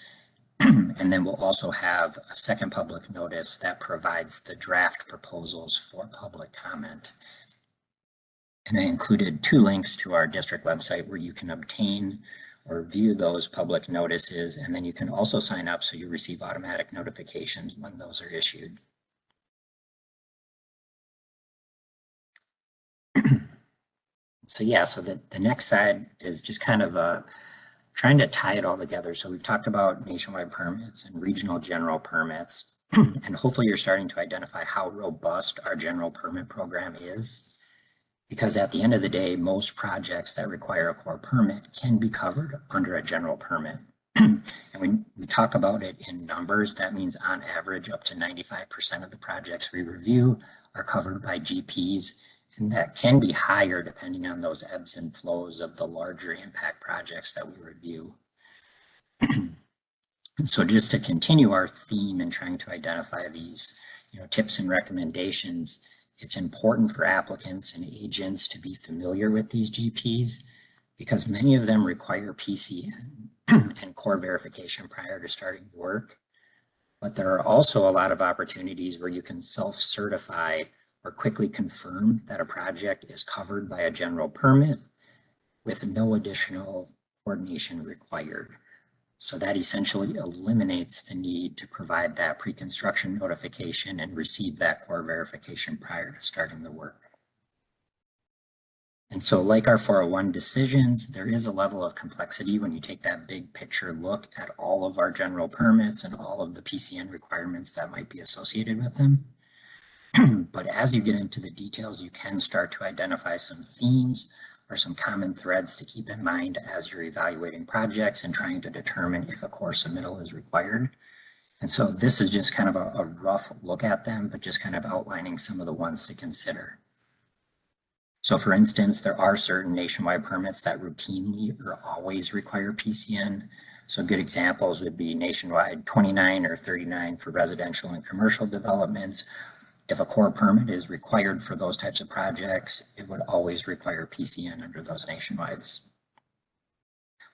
And then we'll also have a second public notice that provides the draft proposals for public comment. And I included 2 links to our district website where you can obtain or view those public notices, and then you can also sign up so you receive automatic notifications when those are issued. So yeah, so the next side is just kind of trying to tie it all together. So we've talked about nationwide permits and regional general permits, and hopefully you're starting to identify how robust our general permit program is. Because at the end of the day, most projects that require a core permit can be covered under a general permit. And when we talk about it in numbers, that means on average up to 95% of the projects we review are covered by GPs, and that can be higher depending on those ebbs and flows of the larger impact projects that we review. And so just to continue our theme in trying to identify these tips and recommendations, it's important for applicants and agents to be familiar with these GPs because many of them require PCN and core verification prior to starting work. But there are also a lot of opportunities where you can self-certify or quickly confirm that a project is covered by a general permit with no additional coordination required. So that essentially eliminates the need to provide that pre-construction notification and receive that core verification prior to starting the work. And so like our 401 decisions, there is a level of complexity when you take that big picture look at all of our general permits and all of the PCN requirements that might be associated with them. But as you get into the details, you can start to identify some themes or some common threads to keep in mind as you're evaluating projects and trying to determine if a core submittal is required. And so this is just kind of a rough look at them, but just kind of outlining some of the ones to consider. So for instance, there are certain nationwide permits that routinely or always require PCN. So good examples would be nationwide 29 or 39 for residential and commercial developments. If a core permit is required for those types of projects, it would always require PCN under those nationwides.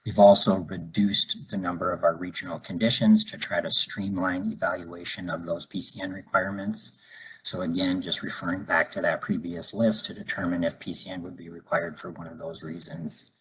We've also reduced the number of our regional conditions to try to streamline evaluation of those PCN requirements. So again, just referring back to that previous list to determine if PCN would be required for one of those reasons.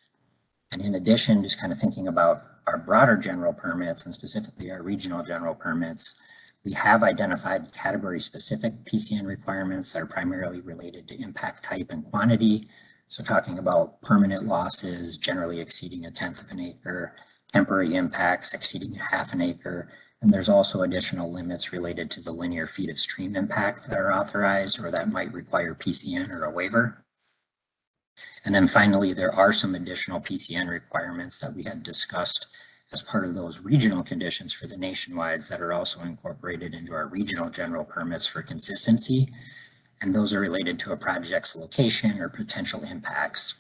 And in addition, just kind of thinking about our broader general permits and specifically our regional general permits, we have identified category-specific PCN requirements that are primarily related to impact type and quantity. So talking about permanent losses generally exceeding 1/10 of an acre, temporary impacts exceeding 1/2 an acre, and there's also additional limits related to the linear feet of stream impact that are authorized or that might require PCN or a waiver. And then finally, there are some additional PCN requirements that we had discussed as part of those regional conditions for the nationwides that are also incorporated into our regional general permits for consistency. And those are related to a project's location or potential impacts.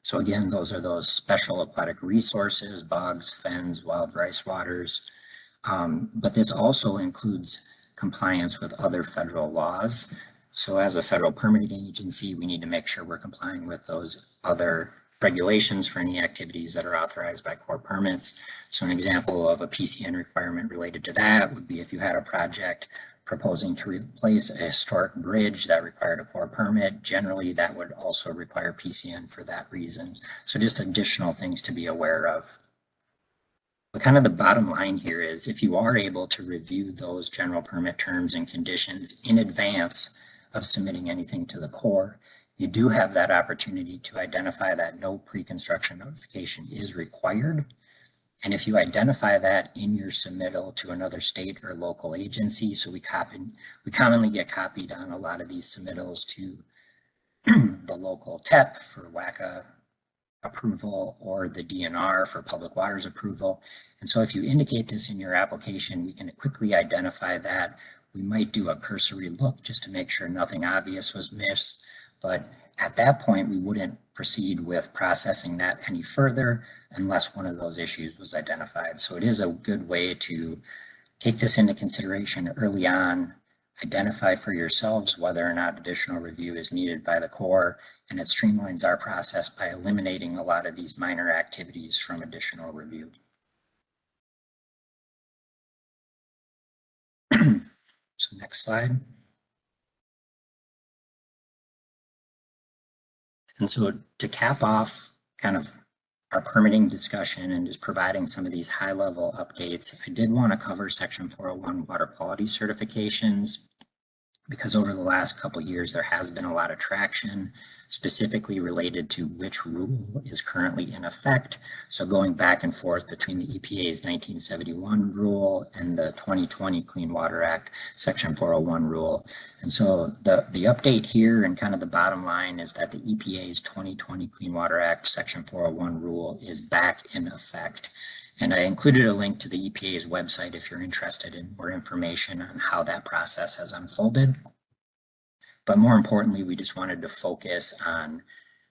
So again, those are those special aquatic resources, bogs, fens, wild rice waters. But this also includes compliance with other federal laws. So as a federal permitting agency, we need to make sure we're complying with those other regulations for any activities that are authorized by core permits. So an example of a PCN requirement related to that would be if you had a project proposing to replace a historic bridge that required a core permit, generally that would also require PCN for that reason. So just additional things to be aware of. But kind of the bottom line here is if you are able to review those general permit terms and conditions in advance of submitting anything to the Corps, you do have that opportunity to identify that no pre-construction notification is required. And if you identify that in your submittal to another state or local agency, so we commonly get copied on a lot of these submittals to the local TEP for WACA approval or the DNR for public waters approval. And so if you indicate this in your application, we can quickly identify that. We might do a cursory look just to make sure nothing obvious was missed. But at that point, we wouldn't proceed with processing that any further unless one of those issues was identified. So it is a good way to take this into consideration early on, identify for yourselves whether or not additional review is needed by the Corps, and it streamlines our process by eliminating a lot of these minor activities from additional review. So next slide. And so to cap off kind of our permitting discussion and just providing some of these high level updates, I did want to cover Section 401 water quality certifications, because over the last couple of years, there has been a lot of traction specifically related to which rule is currently in effect. So going back and forth between the EPA's 1971 rule and the 2020 Clean Water Act Section 401 rule. And so the update here and kind of the bottom line is that the EPA's 2020 Clean Water Act Section 401 rule is back in effect. And I included a link to the EPA's website if you're interested in more information on how that process has unfolded. But more importantly, we just wanted to focus on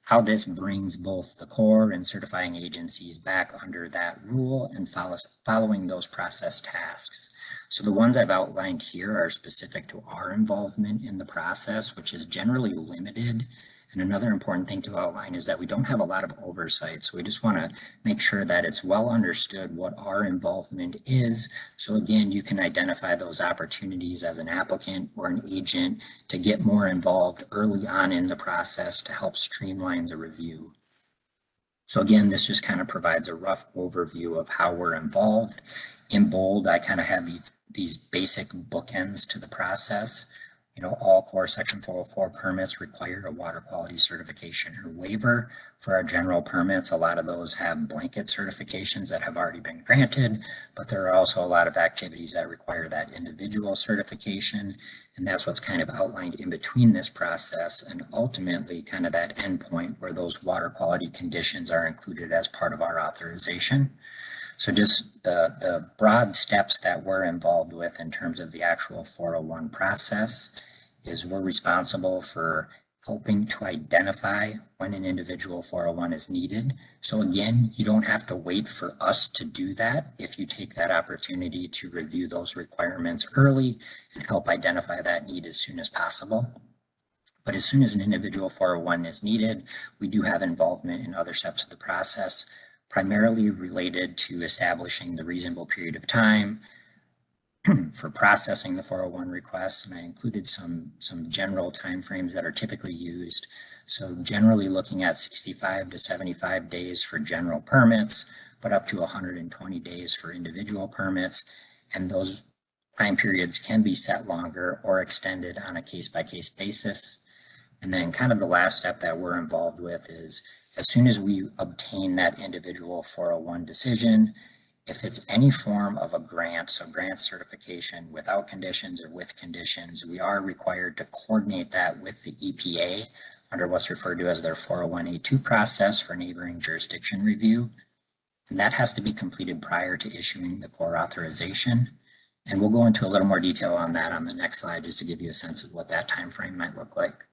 how this brings both the Corps and certifying agencies back under that rule and following those process tasks. So the ones I've outlined here are specific to our involvement in the process, which is generally limited. And another important thing to outline is that we don't have a lot of oversight. So we just want to make sure that it's well understood what our involvement is. So again, you can identify those opportunities as an applicant or an agent to get more involved early on in the process to help streamline the review. So again, this just kind of provides a rough overview of how we're involved. In bold, I kind of have these basic bookends to the process. You know, all core Section 404 permits require a water quality certification or waiver. For our general permits, a lot of those have blanket certifications that have already been granted, but there are also a lot of activities that require that individual certification. And that's what's kind of outlined in between this process and ultimately kind of that endpoint where those water quality conditions are included as part of our authorization. So just the broad steps that we're involved with in terms of the actual 401 process is we're responsible for helping to identify when an individual 401 is needed. So again, you don't have to wait for us to do that if you take that opportunity to review those requirements early and help identify that need as soon as possible. But as soon as an individual 401 is needed, we do have involvement in other steps of the process, primarily related to establishing the reasonable period of time for processing the 401 request. And I included some general timeframes that are typically used. So generally looking at 65 to 75 days for general permits, but up to 120 days for individual permits. And those time periods can be set longer or extended on a case-by-case basis. And then kind of the last step that we're involved with is as soon as we obtain that individual 401 decision, if it's any form of a grant, so grant certification without conditions or with conditions, we are required to coordinate that with the EPA under what's referred to as their 401A2 process for neighboring jurisdiction review. And that has to be completed prior to issuing the Corps authorization. And we'll go into a little more detail on that on the next slide just to give you a sense of what that time frame might look like.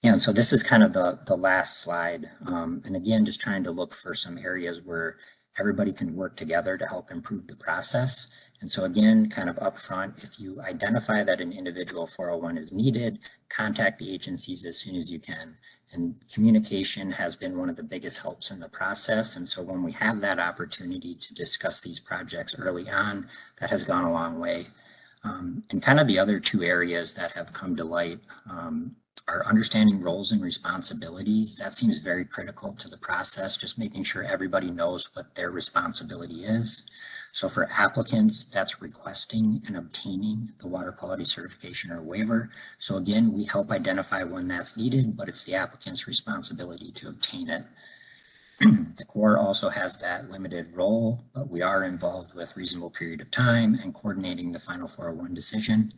Yeah, and so this is kind of the last slide. And again, just trying to look for some areas where everybody can work together to help improve the process. And so again, kind of upfront, if you identify that an individual 401 is needed, contact the agencies as soon as you can. And communication has been one of the biggest helps in the process. And so when we have that opportunity to discuss these projects early on, that has gone a long way. And kind of the other two areas that have come to light are understanding roles and responsibilities. That seems very critical to the process, just making sure everybody knows what their responsibility is. So for applicants, that's requesting and obtaining the water quality certification or waiver. So again, we help identify when that's needed, but it's the applicant's responsibility to obtain it. The Corps also has that limited role, but we are involved with reasonable period of time and coordinating the final 401 decision.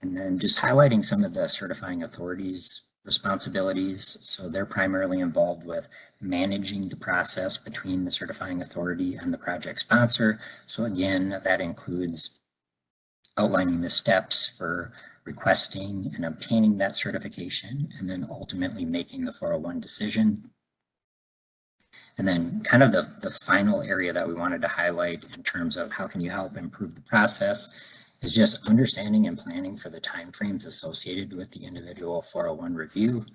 And then just highlighting some of the certifying authorities' responsibilities. So they're primarily involved with managing the process between the certifying authority and the project sponsor. So again, that includes outlining the steps for requesting and obtaining that certification, and then ultimately making the 401 decision. And then kind of the final area that we wanted to highlight in terms of how can you help improve the process is just understanding and planning for the timeframes associated with the individual 401 review.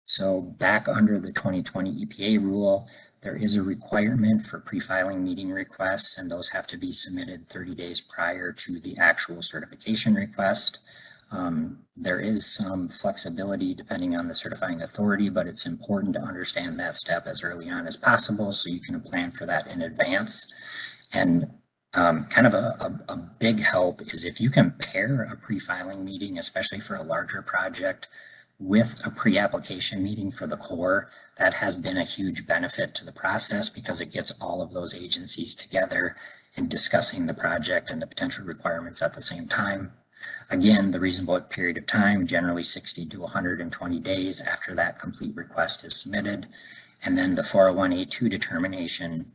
So back under the 2020 EPA rule, there is a requirement for pre-filing meeting requests, and those have to be submitted 30 days prior to the actual certification request. There is some flexibility depending on the certifying authority, but it's important to understand that step as early on as possible so you can plan for that in advance. And kind of a big help is if you can pair a pre-filing meeting, especially for a larger project, with a pre-application meeting for the Corps. That has been a huge benefit to the process because it gets all of those agencies together and discussing the project and the potential requirements at the same time. Again, the reasonable period of time, generally 60 to 120 days after that complete request is submitted. And then the 401A2 determination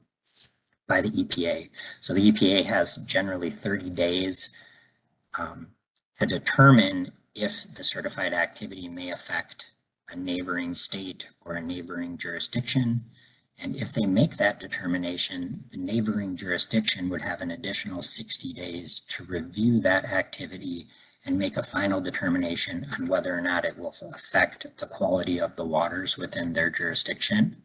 by the EPA. So the EPA has generally 30 days to determine if the certified activity may affect a neighboring state or a neighboring jurisdiction. And if they make that determination, the neighboring jurisdiction would have an additional 60 days to review that activity and make a final determination on whether or not it will affect the quality of the waters within their jurisdiction.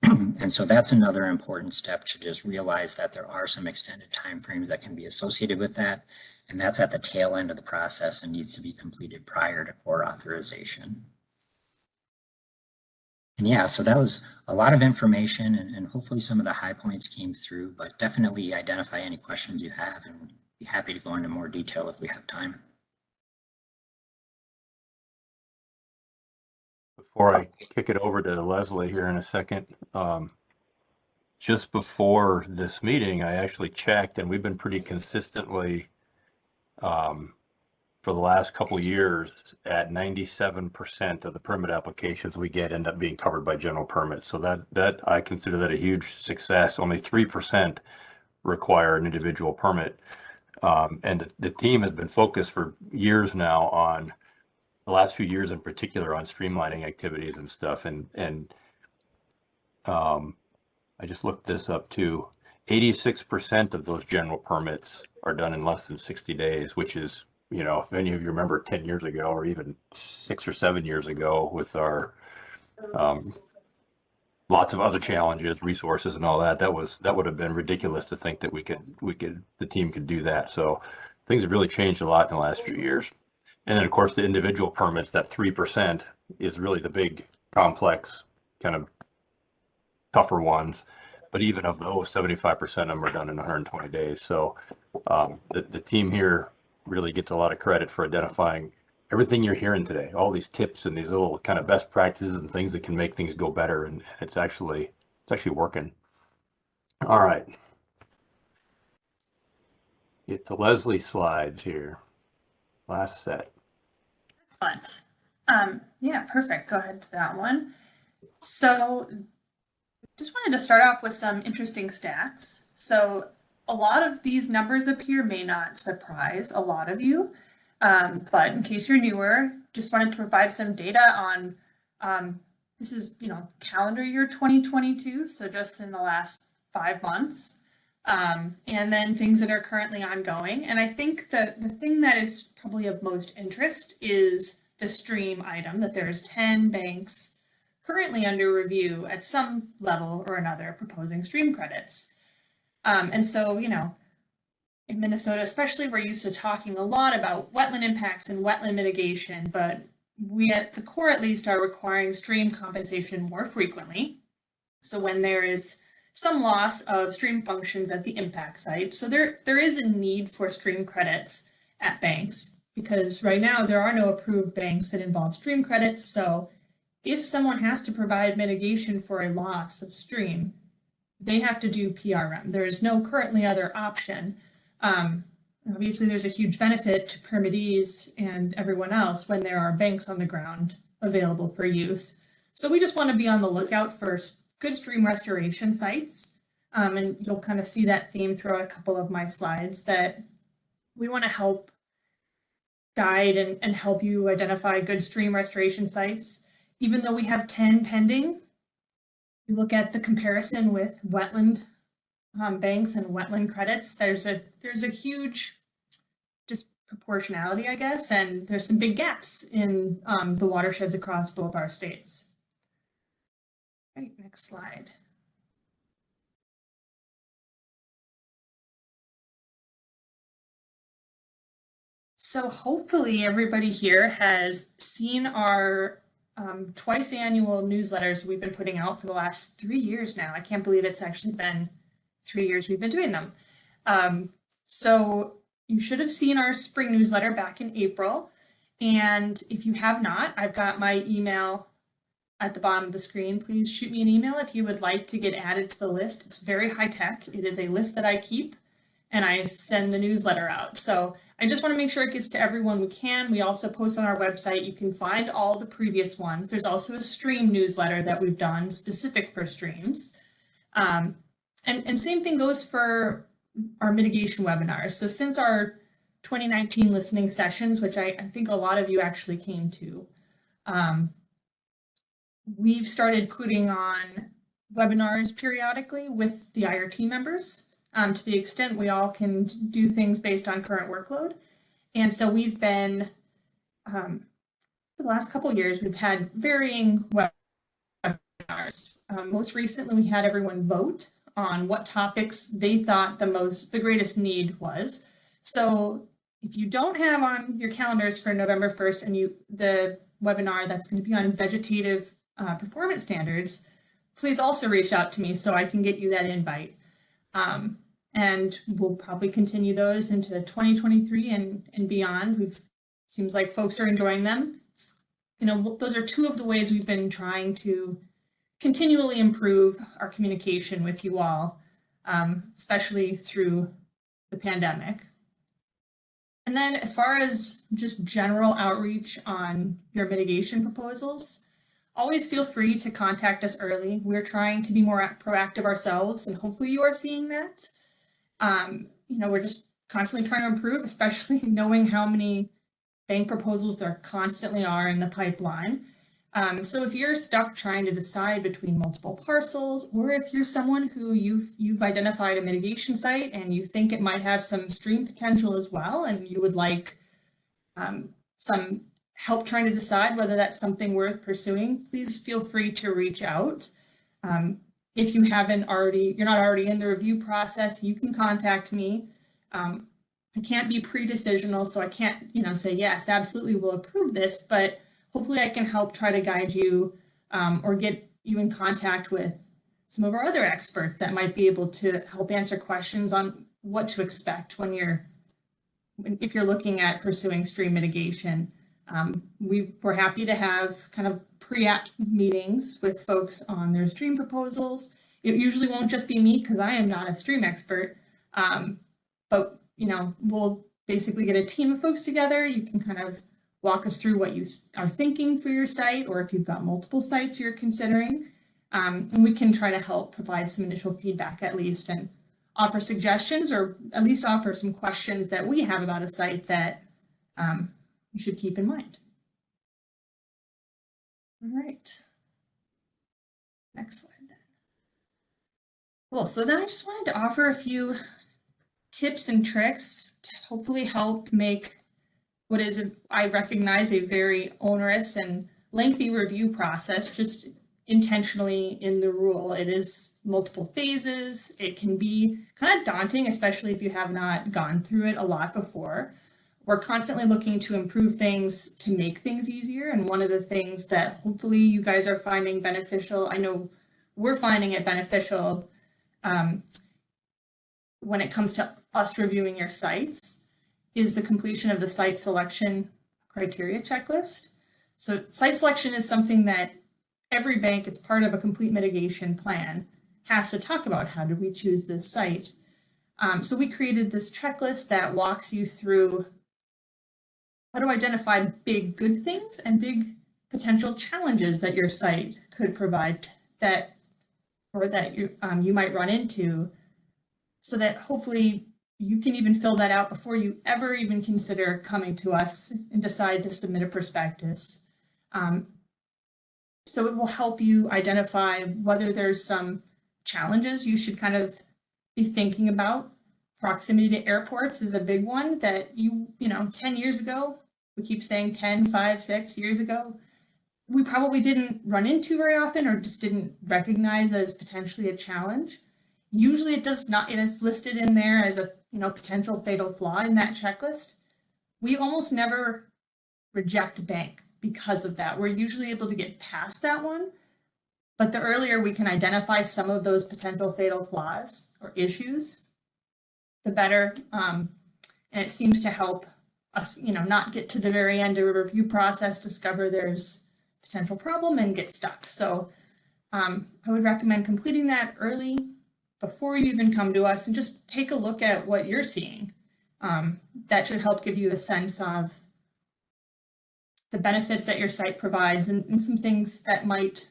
And so that's another important step to just realize that there are some extended timeframes that can be associated with that. And that's at the tail end of the process and needs to be completed prior to Corps authorization. And yeah, so that was a lot of information, and hopefully some of the high points came through, but definitely identify any questions you have and be happy to go into more detail if we have time.
Before I kick it over to Leslie here in a second, just before this meeting, I actually checked, and we've been pretty consistently for the last couple of years at 97% of the permit applications we get end up being covered by general permits. So that I consider that a huge success. Only 3% require an individual permit. And the team has been focused for years now on the last few years in particular on streamlining activities and stuff. And I just looked this up too. 86% of those general permits are done in less than 60 days, which is, you know, if any of you remember 10 years ago or even 6 or 7 years ago with our lots of other challenges, resources and all that, that would have been ridiculous to think that the team could do that. So things have really changed a lot in the last few years. And then of course the individual permits, that 3% is really the big complex kind of tougher ones. But even of those, 75% of them are done in 120 days. So the team here really gets a lot of credit for identifying everything you're hearing today, all these tips and these little kind of best practices and things that can make things go better. And it's actually working. All right. Get to Leslie's slides here. Last set.
Excellent. Yeah, perfect. Go ahead to that one. So just wanted to start off with some interesting stats. So a lot of these numbers up here may not surprise a lot of you, but in case you're newer, just wanted to provide some data on, this is, calendar year 2022. So just in the last 5 months,
and then things that are currently ongoing. And I think that the thing that is probably of most interest is the stream item, that there's 10 banks currently under review at some level or another proposing stream credits. And so, you know, in Minnesota, especially, we're used to talking a lot about wetland impacts and wetland mitigation, but we at the core at least are requiring stream compensation more frequently. So when there is some loss of stream functions at the impact site, so there is a need for stream credits at banks, because right now there are no approved banks that involve stream credits. So if someone has to provide mitigation for a loss of stream, they have to do PRM. There is no currently other option. Obviously, there's a huge benefit to permittees and everyone else when there are banks on the ground available for use. So we just want to be on the lookout for good stream restoration sites. And you'll kind of see that theme throughout a couple of my slides, that we want to help guide and help you identify good stream restoration sites. Even though we have 10 pending, you look at the comparison with wetland banks and wetland credits, there's a huge disproportionality, I guess, and there's some big gaps in the watersheds across both our states. Right, next slide. So hopefully everybody here has seen our twice annual newsletters we've been putting out for the last 3 years now. I can't believe it's actually been 3 years we've been doing them. So you should have seen our spring newsletter back in April. And if you have not, I've got my email at the bottom of the screen. Please shoot me an email if you would like to get added to the list. It's very high tech. It is a list that I keep and I send the newsletter out. So I just want to make sure it gets to everyone we can. We also post on our website. You can find all the previous ones. There's also a stream newsletter that we've done specific for streams. And same thing goes for our mitigation webinars. So since our 2019 listening sessions, which I think a lot of you actually came to, we've started putting on webinars periodically with the IRT members, to the extent we all can do things based on current workload. And so we've been, for the last couple of years, we've had varying webinars. Most recently, we had everyone vote on what topics they thought the greatest need was. So if you don't have on your calendars for November 1st and the webinar that's going to be on vegetative performance standards, please also reach out to me so I can get you that invite. And we'll probably continue those into 2023 and beyond. Seems like folks are enjoying them. Those are two of the ways we've been trying to continually improve our communication with you all, especially through the pandemic. And then as far as just general outreach on your mitigation proposals, always feel free to contact us early. We're trying to be more proactive ourselves, and hopefully you are seeing that. We're just constantly trying to improve, especially knowing how many bank proposals there constantly are in the pipeline. So if you're stuck trying to decide between multiple parcels, or if you're someone who you've identified a mitigation site and you think it might have some stream potential as well, and you would like some help trying to decide whether that's something worth pursuing, please feel free to reach out. If you're not already in the review process, you can contact me. I can't be pre-decisional, so I can't, say, yes, absolutely, we'll approve this, but hopefully I can help try to guide you or get you in contact with some of our other experts that might be able to help answer questions on what to expect if you're looking at pursuing stream mitigation. We're happy to have kind of pre-app meetings with folks on their stream proposals. It usually won't just be me because I am not a stream expert, but we'll basically get a team of folks together. You can kind of walk us through what you are thinking for your site, or if you've got multiple sites you're considering, and we can try to help provide some initial feedback at least, and offer suggestions, or at least offer some questions that we have about a site that you should keep in mind. All right, next slide then. Cool. So then I just wanted to offer a few tips and tricks to hopefully help make what is, I recognize, a very onerous and lengthy review process just intentionally in the rule. It is multiple phases. It can be kind of daunting, especially if you have not gone through it a lot before. We're constantly looking to improve things to make things easier. And one of the things that hopefully you guys are finding beneficial, I know we're finding it beneficial when it comes to us reviewing your sites, is the completion of the site selection criteria checklist. So site selection is something that every bank, it's part of a complete mitigation plan, has to talk about. How do we choose this site? So we created this checklist that walks you through how to identify big good things and big potential challenges that your site could provide that you might run into, so that hopefully you can even fill that out before you ever even consider coming to us and decide to submit a prospectus. So it will help you identify whether there's some challenges you should kind of be thinking about. Proximity to airports is a big one that you know, 10 years ago, we keep saying 10, 5, 6 years ago, we probably didn't run into very often or just didn't recognize as potentially a challenge. Usually it does not, it is listed in there as a potential fatal flaw in that checklist. We almost never reject a bank because of that. We're usually able to get past that one, but the earlier we can identify some of those potential fatal flaws or issues, the better. And it seems to help us, not get to the very end of a review process, discover there's potential problem and get stuck. So I would recommend completing that early before you even come to us and just take a look at what you're seeing. That should help give you a sense of the benefits that your site provides and some things that might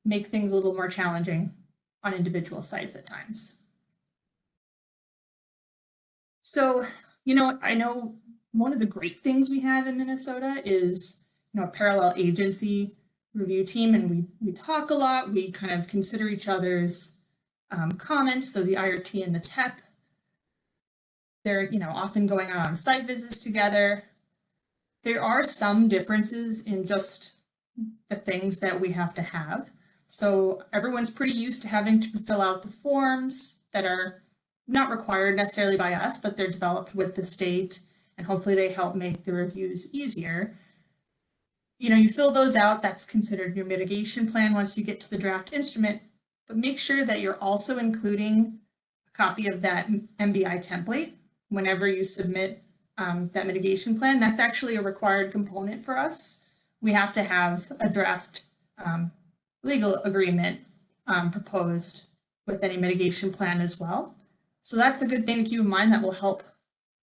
make things a little more challenging on individual sites at times. So, I know one of the great things we have in Minnesota is, a parallel agency review team, and we talk a lot. We kind of consider each other's comments. So the IRT and the TEP, they're, often going out on site visits together. There are some differences in just the things that we have to have. So everyone's pretty used to having to fill out the forms that are not required necessarily by us, but they're developed with the state, and hopefully they help make the reviews easier. You fill those out, that's considered your mitigation plan once you get to the draft instrument, but make sure that you're also including a copy of that MBI template whenever you submit that mitigation plan. That's actually a required component for us. We have to have a draft legal agreement proposed with any mitigation plan as well. So that's a good thing to keep in mind that will help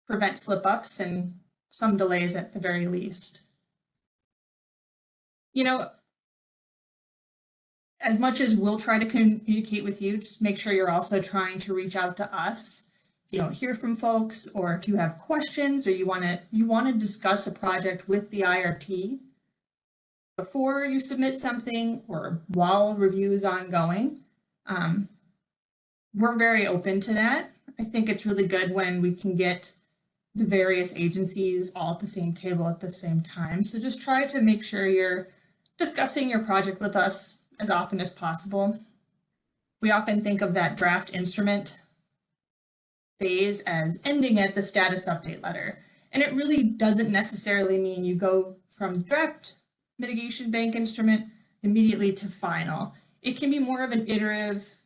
prevent slip-ups and some delays at the very least. As much as we'll try to communicate with you, just make sure you're also trying to reach out to us. If you don't hear from folks, or if you have questions, or you want to discuss a project with the IRT before you submit something or while review is ongoing, we're very open to that. I think it's really good when we can get the various agencies all at the same table at the same time. So just try to make sure you're discussing your project with us as often as possible. We often think of that draft instrument phase as ending at the status update letter. And it really doesn't necessarily mean you go from draft mitigation bank instrument immediately to final. It can be more of an iterative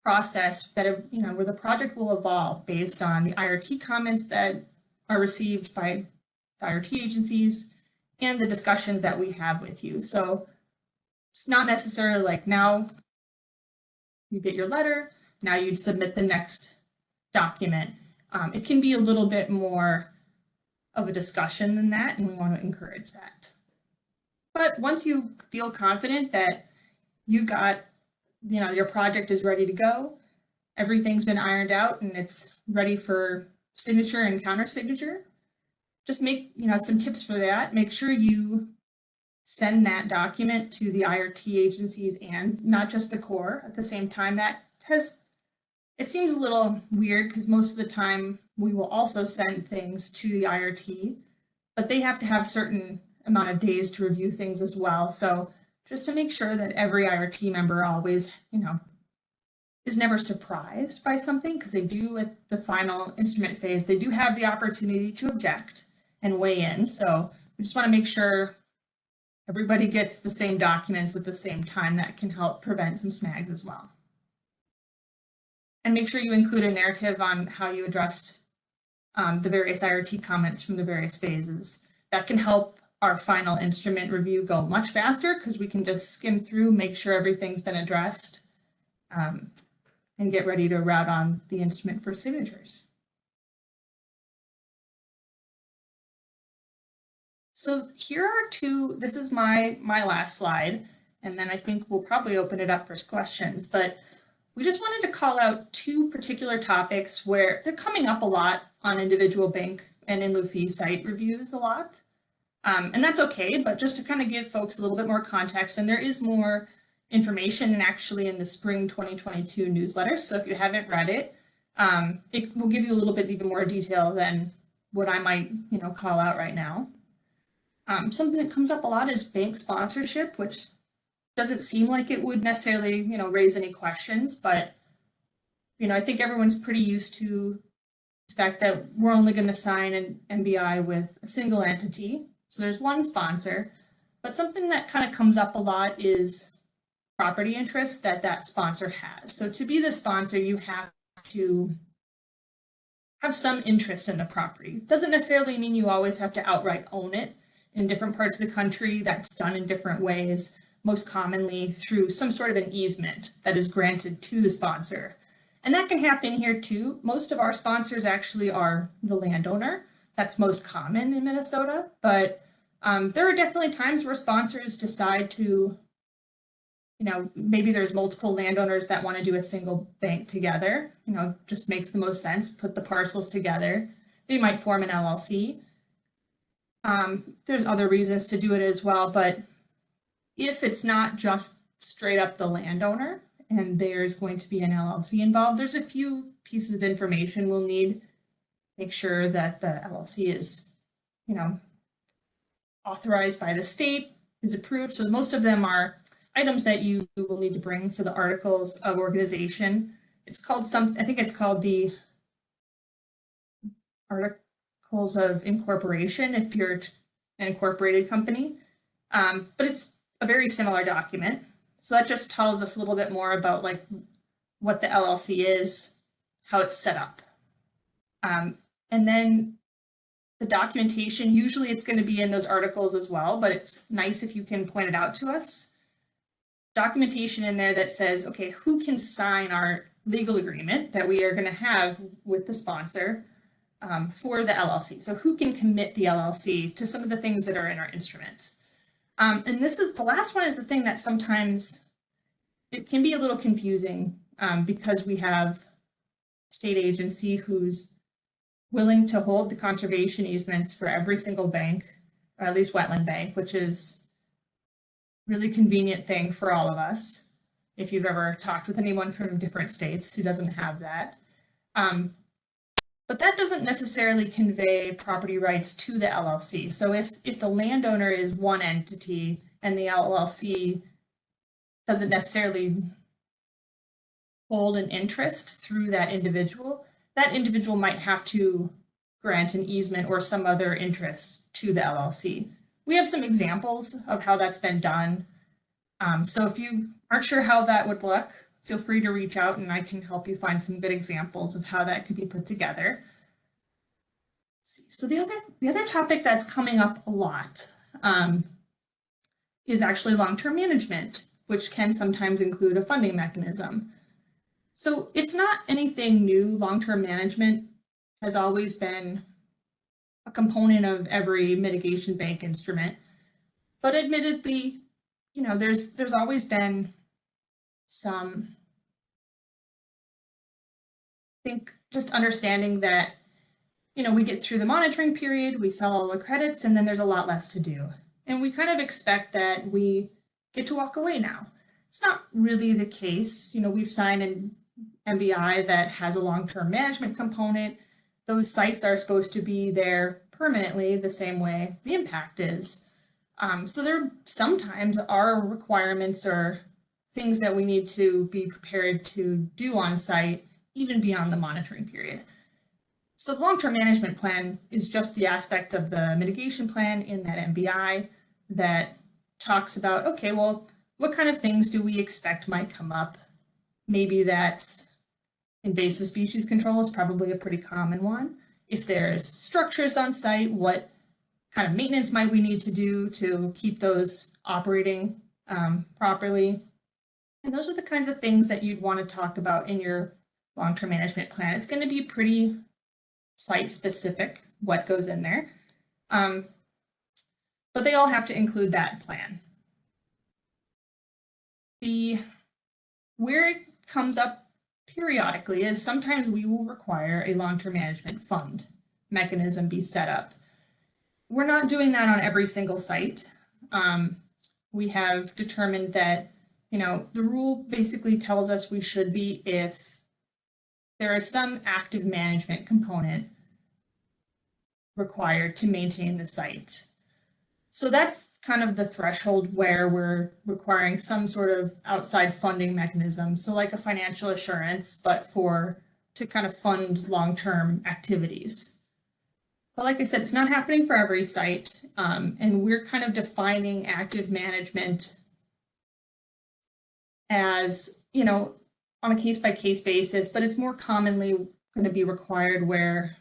process that, where the project will evolve based on the IRT comments that are received by the IRT agencies and the discussions that we have with you. So it's not necessarily like now you get your letter, now you submit the next document. It can be a little bit more of a discussion than that, and we want to encourage that. But once you feel confident that you've got, your project is ready to go, everything's been ironed out and it's ready for signature and counter signature, just make, some tips for that. Make sure you send that document to the IRT agencies and not just the Corps at the same time. That has It seems a little weird because most of the time we will also send things to the IRT, but they have to have certain amount of days to review things as well. So just to make sure that every IRT member always, is never surprised by something, because they do at the final instrument phase, they do have the opportunity to object and weigh in. So we just want to make sure everybody gets the same documents at the same time. That can help prevent some snags as well. And make sure you include a narrative on how you addressed the various IRT comments from the various phases. That can help our final instrument review go much faster, because we can just skim through, make sure everything's been addressed, and get ready to route on the instrument for signatures. So here are two, this is my last slide, and then I think we'll probably open it up for questions, but we just wanted to call out two particular topics where they're coming up a lot on individual bank and in lieu fee site reviews a lot. And that's okay, but just to kind of give folks a little bit more context, and there is more information actually in the spring 2022 newsletter. So if you haven't read it, it will give you a little bit even more detail than what I might, call out right now. Something that comes up a lot is bank sponsorship, which doesn't seem like it would necessarily, raise any questions, but, I think everyone's pretty used to the fact that we're only going to sign an MBI with a single entity. So there's one sponsor, but something that kind of comes up a lot is property interest that sponsor has. So to be the sponsor, you have to have some interest in the property. Doesn't necessarily mean you always have to outright own it. In different parts of the country, that's done in different ways, most commonly through some sort of an easement that is granted to the sponsor. And that can happen here too. Most of our sponsors actually are the landowner. That's most common in Minnesota, but there are definitely times where sponsors decide to, maybe there's multiple landowners that want to do a single bank together, just makes the most sense, put the parcels together. They might form an LLC. There's other reasons to do it as well, but if it's not just straight up the landowner and there's going to be an LLC involved, there's a few pieces of information we'll need. Make sure that the LLC is, authorized by the state, is approved. So most of them are items that you will need to bring. So the articles of organization, it's called I think it's called the articles of incorporation if you're an incorporated company, but it's a very similar document. So that just tells us a little bit more about like what the LLC is, how it's set up. And then the documentation, usually it's going to be in those articles as well, but it's nice if you can point it out to us. Documentation in there that says, okay, who can sign our legal agreement that we are going to have with the sponsor for the LLC. So who can commit the LLC to some of the things that are in our instrument. And this is the last one is the thing that sometimes it can be a little confusing because we have a state agency who's willing to hold the conservation easements for every single bank, or at least wetland bank, which is a really convenient thing for all of us. If you've ever talked with anyone from different states who doesn't have that. But that doesn't necessarily convey property rights to the LLC. So if the landowner is one entity and the LLC doesn't necessarily hold an interest through that individual might have to grant an easement or some other interest to the LLC. We have some examples of how that's been done. So if you aren't sure how that would look, feel free to reach out and I can help you find some good examples of how that could be put together. So the other topic that's coming up a lot is actually long-term management, which can sometimes include a funding mechanism. So it's not anything new. Long-term management has always been a component of every mitigation bank instrument, but admittedly, there's always been some, I think, just understanding that, we get through the monitoring period, we sell all the credits, and then there's a lot less to do. And we kind of expect that we get to walk away now. It's not really the case. We've signed an MBI that has a long-term management component, those sites are supposed to be there permanently the same way the impact is. So there sometimes are requirements or things that we need to be prepared to do on site, even beyond the monitoring period. So the long-term management plan is just the aspect of the mitigation plan in that MBI that talks about, okay, well, what kind of things do we expect might come up? Maybe that's invasive species control is probably a pretty common one. If there's structures on site, what kind of maintenance might we need to do to keep those operating properly? And those are the kinds of things that you'd want to talk about in your long-term management plan. It's going to be pretty site specific what goes in there. But they all have to include that plan. Where it comes up periodically is sometimes we will require a long-term management fund mechanism be set up. We're not doing that on every single site. We have determined that, the rule basically tells us we should be if there is some active management component required to maintain the site. So that's kind of the threshold where we're requiring some sort of outside funding mechanism. So like a financial assurance, but to kind of fund long-term activities. But like I said, it's not happening for every site. And we're kind of defining active management as, on a case-by-case basis, but it's more commonly going to be required where,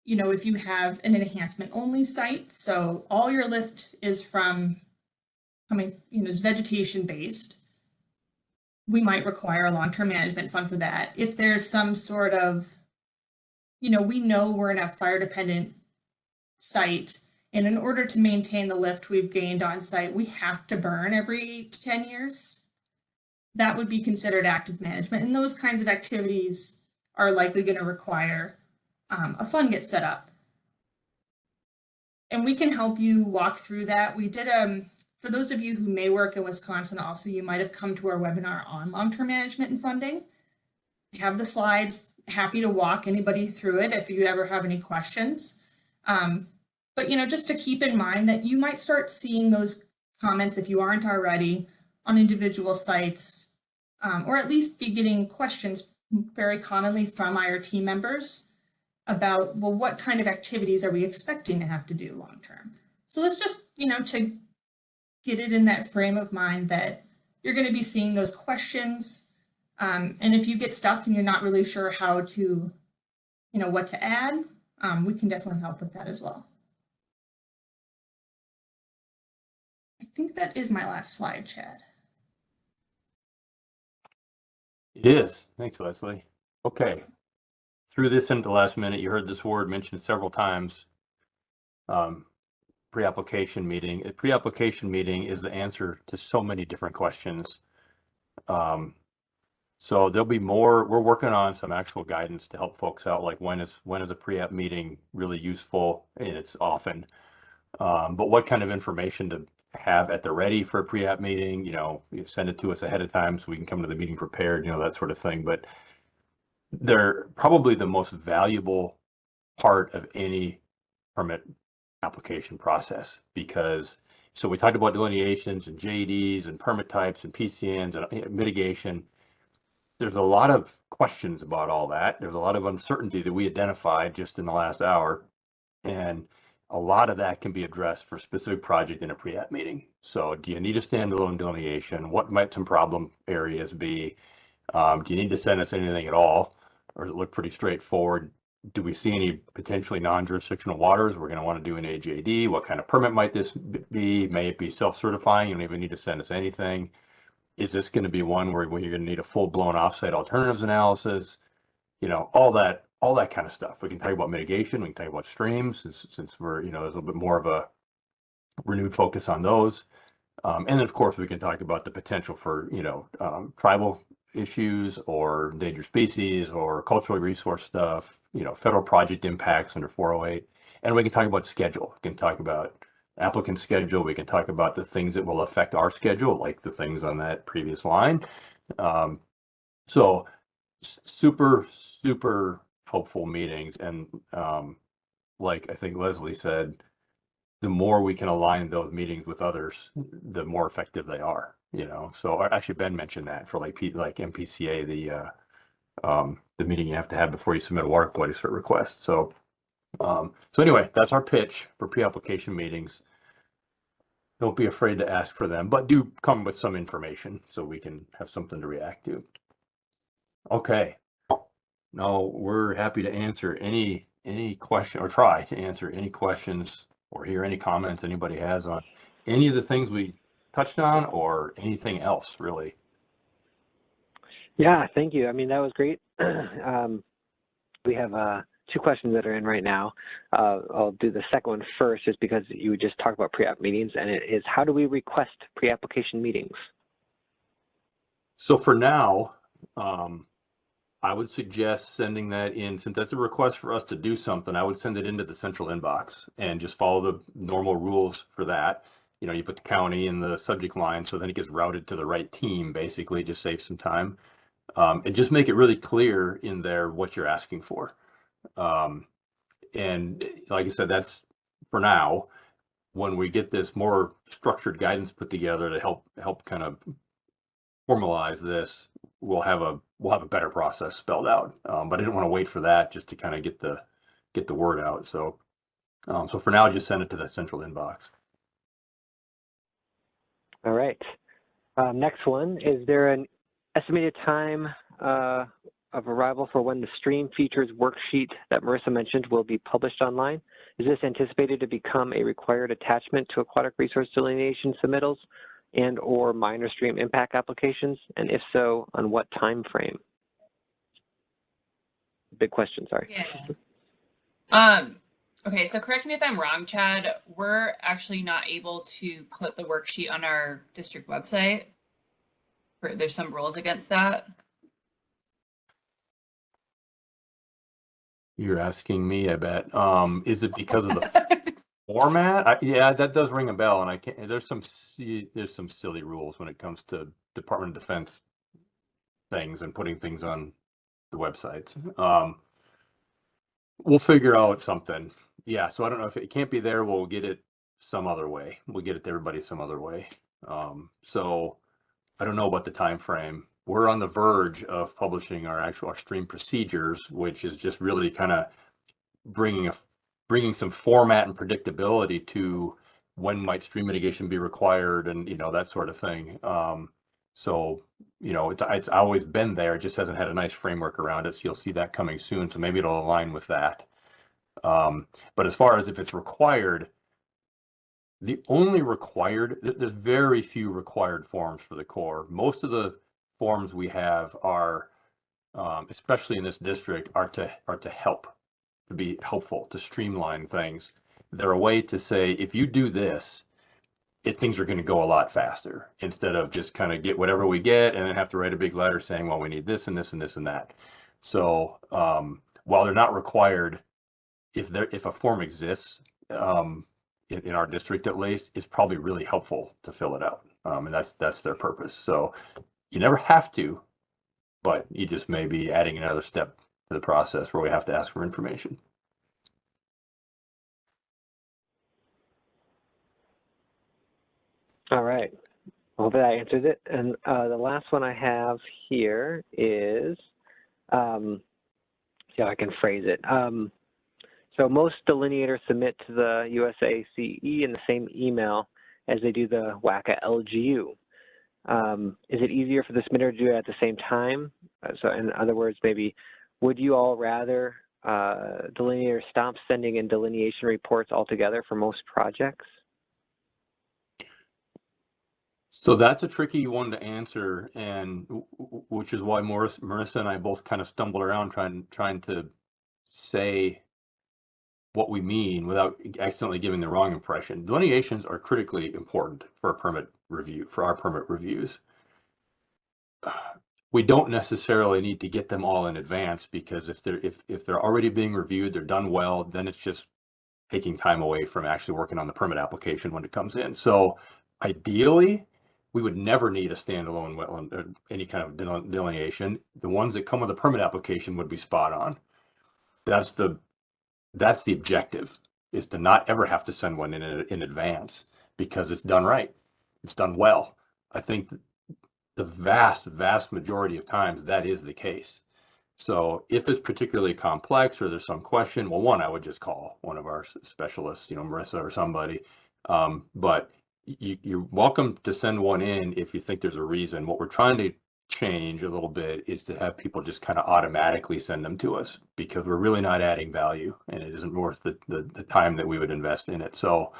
if you have an enhancement only site, so all your lift is is vegetation based, we might require a long-term management fund for that. If there's some sort of, we know we're in a fire dependent site, and in order to maintain the lift we've gained on site, we have to burn every 8 to 10 years. That would be considered active management. And those kinds of activities are likely going to require a fund get set up. And we can help you walk through that. We did, for those of you who may work in Wisconsin also, you might have come to our webinar on long-term management and funding. We have the slides, happy to walk anybody through it if you ever have any questions. But, just to keep in mind that you might start seeing those comments, if you aren't already, on individual sites, or at least be getting questions very commonly from IRT members about, well, what kind of activities are we expecting to have to do long term? So let's just, to get it in that frame of mind that you're going to be seeing those questions. And if you get stuck and you're not really sure how to, what to add, we can definitely help with that as well. I think that is my last slide, Chad.
It is. Thanks, Leslie. Okay. Through this into the last minute, you heard this word mentioned several times. Pre-application meeting. A pre-application meeting is the answer to so many different questions. So there'll be more. We're working on some actual guidance to help folks out, like when is a pre-app meeting really useful, and it's often. But what kind of information to have at the ready for a pre-app meeting? You send it to us ahead of time so we can come to the meeting prepared. That sort of thing. But they're probably the most valuable part of any permit application process, because so we talked about delineations and JDs and permit types and PCNs and mitigation. There's a lot of questions about all that. There's a lot of uncertainty that we identified just in the last hour, and a lot of that can be addressed for a specific project in a pre-app meeting. So do you need a standalone delineation? What might some problem areas be? Do you need to send us anything at all? Or does it look pretty straightforward? Do we see any potentially non-jurisdictional waters we're going to want to do an AJD? What kind of permit might this be? May it be self-certifying? You don't even need to send us anything. Is this going to be one where you're going to need a full-blown offsite alternatives analysis? All that kind of stuff. We can talk about mitigation. We can talk about streams, since we're, there's a little bit more of a renewed focus on those. And then, of course, we can talk about the potential for, tribal issues or endangered species or cultural resource stuff, federal project impacts under 408. And we can talk about schedule. We can talk about applicant schedule. We can talk about the things that will affect our schedule, like the things on that previous line. So super helpful meetings. And like I think Leslie said, the more we can align those meetings with others, the more effective they are, you know. So actually Ben mentioned that for like MPCA, the meeting you have to have before you submit a water quality cert request. So anyway, that's our pitch for pre-application meetings. Don't be afraid to ask for them, but do come with some information so we can have something to react to. Okay. Now we're happy to answer any question, or try to answer any questions or hear any comments anybody has on any of the things we touched on or anything else really.
Yeah, thank you. I mean, that was great. We have 2 questions that are in right now. I'll do the second one first, just because you just talked about pre-app meetings, and it is, how do we request pre-application meetings?
So for now, I would suggest sending that in, since that's a request for us to do something, I would send it into the central inbox and just follow the normal rules for that. You know, you put the county in the subject line, so then it gets routed to the right team, basically, just save some time. And just make it really clear in there what you're asking for. And like I said, that's for now. When we get this more structured guidance put together to help kind of formalize this, we'll have a better process spelled out. But I didn't want to wait for that just to kind of get the word out. So for now, just send it to the central inbox.
All right. Next one, is there an estimated time of arrival for when the stream features worksheet that Marissa mentioned will be published online? Is this anticipated to become a required attachment to aquatic resource delineation submittals and or minor stream impact applications? And if so, on what time frame? Big question, sorry.
Yeah. Okay, so correct me if I'm wrong, Chad. We're actually not able to put the worksheet on our district website. There's some rules against that.
You're asking me, I bet. Is it because of the format? Yeah, that does ring a bell, and I can't. There's some silly rules when it comes to Department of Defense things and putting things on the websites. We'll figure out something. Yeah, so I don't know if it can't be there. We'll get it some other way. We'll get it to everybody some other way. So I don't know about the time frame. We're on the verge of publishing our stream procedures, which is just really kind of bringing some format and predictability to when might stream mitigation be required, and that sort of thing. So it's always been there. It just hasn't had a nice framework around it. So you'll see that coming soon. So maybe it'll align with that. But as far as if it's required, there's very few required forms for the Corps. Most of the forms we have are, especially in this district, are to help, to be helpful, to streamline things. They're a way to say, if you do this, things are going to go a lot faster, instead of just kind of get whatever we get and then have to write a big letter saying, well, we need this and this and this and that. So while they're not required, if a form exists, in our district at least, it's probably really helpful to fill it out. And that's their purpose. So you never have to, but you just may be adding another step to the process where we have to ask for information.
All right. Well, that answers it. And the last one I have here is, see how I can phrase it. So most delineators submit to the USACE in the same email as they do the WACA LGU. Is it easier for the submitter to do it at the same time? So in other words, maybe, would you all rather delineators stop sending in delineation reports altogether for most projects?
So that's a tricky one to answer, and which is why Marissa and I both kind of stumbled around trying to say what we mean without accidentally giving the wrong impression. Delineations are critically important for a permit review, for our permit reviews. We don't necessarily need to get them all in advance, because if they're already being reviewed, they're done well, then it's just taking time away from actually working on the permit application when it comes in. So ideally, we would never need a standalone wetland or any kind of delineation. The ones that come with a permit application would be spot on. That's the objective, is to not ever have to send one in advance, because it's done right. It's done well. I think the vast majority of times that is the case. So if it's particularly complex or there's some question, well, one, I would just call one of our specialists, Marissa or somebody. But you're welcome to send one in if you think there's a reason. What we're trying to change a little bit is to have people just kind of automatically send them to us, because we're really not adding value and it isn't worth the time that we would invest in it. So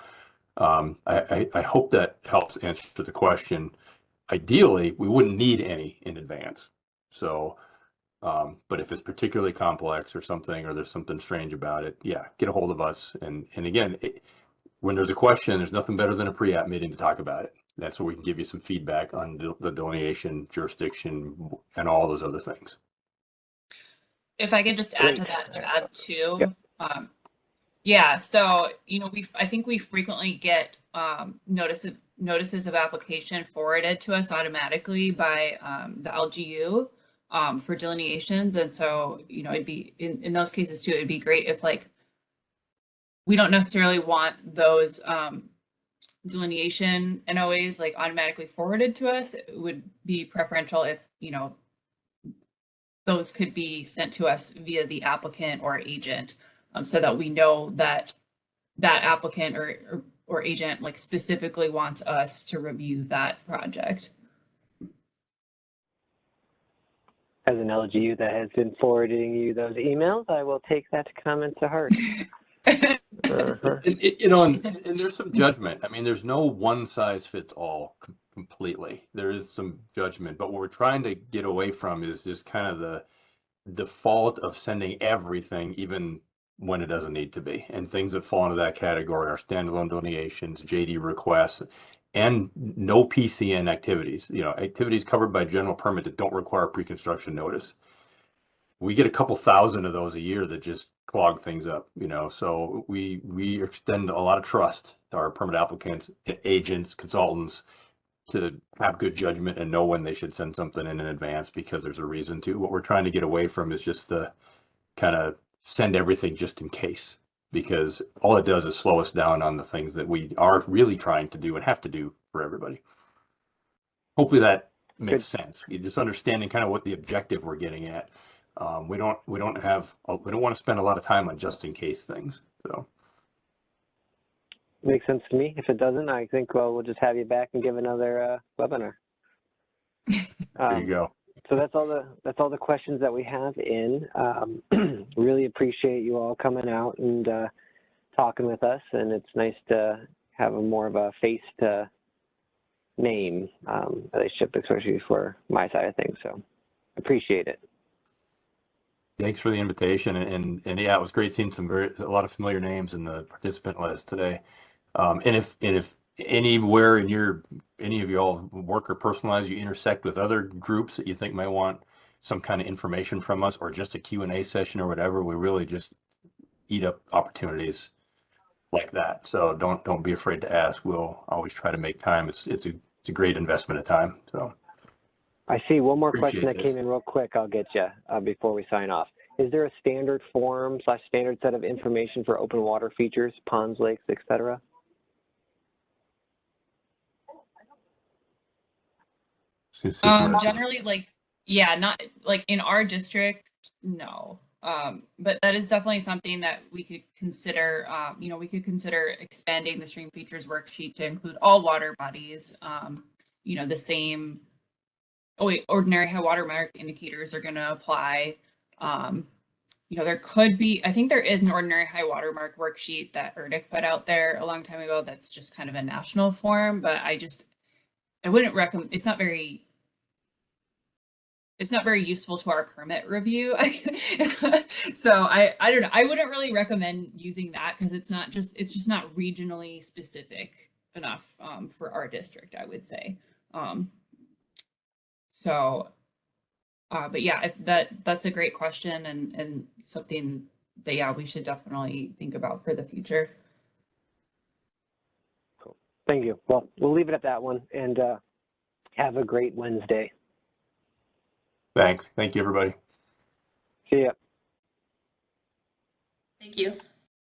I hope that helps answer the question. Ideally, we wouldn't need any in advance. So, but if it's particularly complex or something, or there's something strange about it, yeah, get a hold of us. And again, when there's a question, there's nothing better than a pre-app meeting to talk about it. That's where we can give you some feedback on the delineation, jurisdiction, and all those other things.
If I could just add to that, Chad, too. Yep. Yeah, so, I think we frequently get notices of application forwarded to us automatically by the LGU for delineations. And so, it'd be in those cases too, it'd be great if we don't necessarily want those delineation NOAs automatically forwarded to us. It would be preferential if, those could be sent to us via the applicant or agent, so that we know that that applicant or agent specifically wants us to review that project.
As an LGU that has been forwarding you those emails, I will take that comment to heart.
And there's some judgment. I mean, there's no one size fits all completely. There is some judgment, but what we're trying to get away from is just kind of the default of sending everything, even when it doesn't need to be. And things that fall into that category are standalone delineations, JD requests, and no PCN activities. Activities covered by general permit that don't require pre-construction notice. We get a couple thousand of those a year that just clog things up, so we extend a lot of trust to our permit applicants, agents, consultants, to have good judgment and know when they should send something in advance, because there's a reason to. What we're trying to get away from is just the kind of send everything just in case, because all it does is slow us down on the things that we are really trying to do and have to do for everybody. Hopefully that makes sense. You're just understanding kind of what the objective we're getting at. We don't want to spend a lot of time on just in case things. So
makes sense to me. If it doesn't, I think we'll just have you back and give another webinar.
There you go.
So that's all the questions that we have in. Really appreciate you all coming out and talking with us, and it's nice to have more of a face to name relationship, especially for my side of things. So appreciate it.
Thanks for the invitation, and yeah, it was great seeing a lot of familiar names in the participant list today. And if anywhere in any of y'all work or personal lives you intersect with other groups that you think might want some kind of information from us, or just a Q&A session or whatever, we really just eat up opportunities like that. So don't be afraid to ask. We'll always try to make time. It's a great investment of time. So
I see one more question that
this.
came in real quick. I'll get you before we sign off. Is there a standard form / standard set of information for open water features, ponds, lakes, etc.?
Generally, not in our district, no. But that is definitely something that we could consider. We could consider expanding the stream features worksheet to include all water bodies. The same. Ordinary high water mark indicators are going to apply. There could be. I think there is an ordinary high water mark worksheet that ERDIC put out there a long time ago. That's just kind of a national form, but I wouldn't recommend. It's not very useful to our permit review. So I don't know. I wouldn't really recommend using that, because it's just not regionally specific enough for our district, I would say. But yeah, that's a great question and something that we should definitely think about for the future.
Cool. Thank you. Well, we'll leave it at that one, and Have a great Wednesday.
Thanks. Thank you, everybody.
See ya.
Thank you.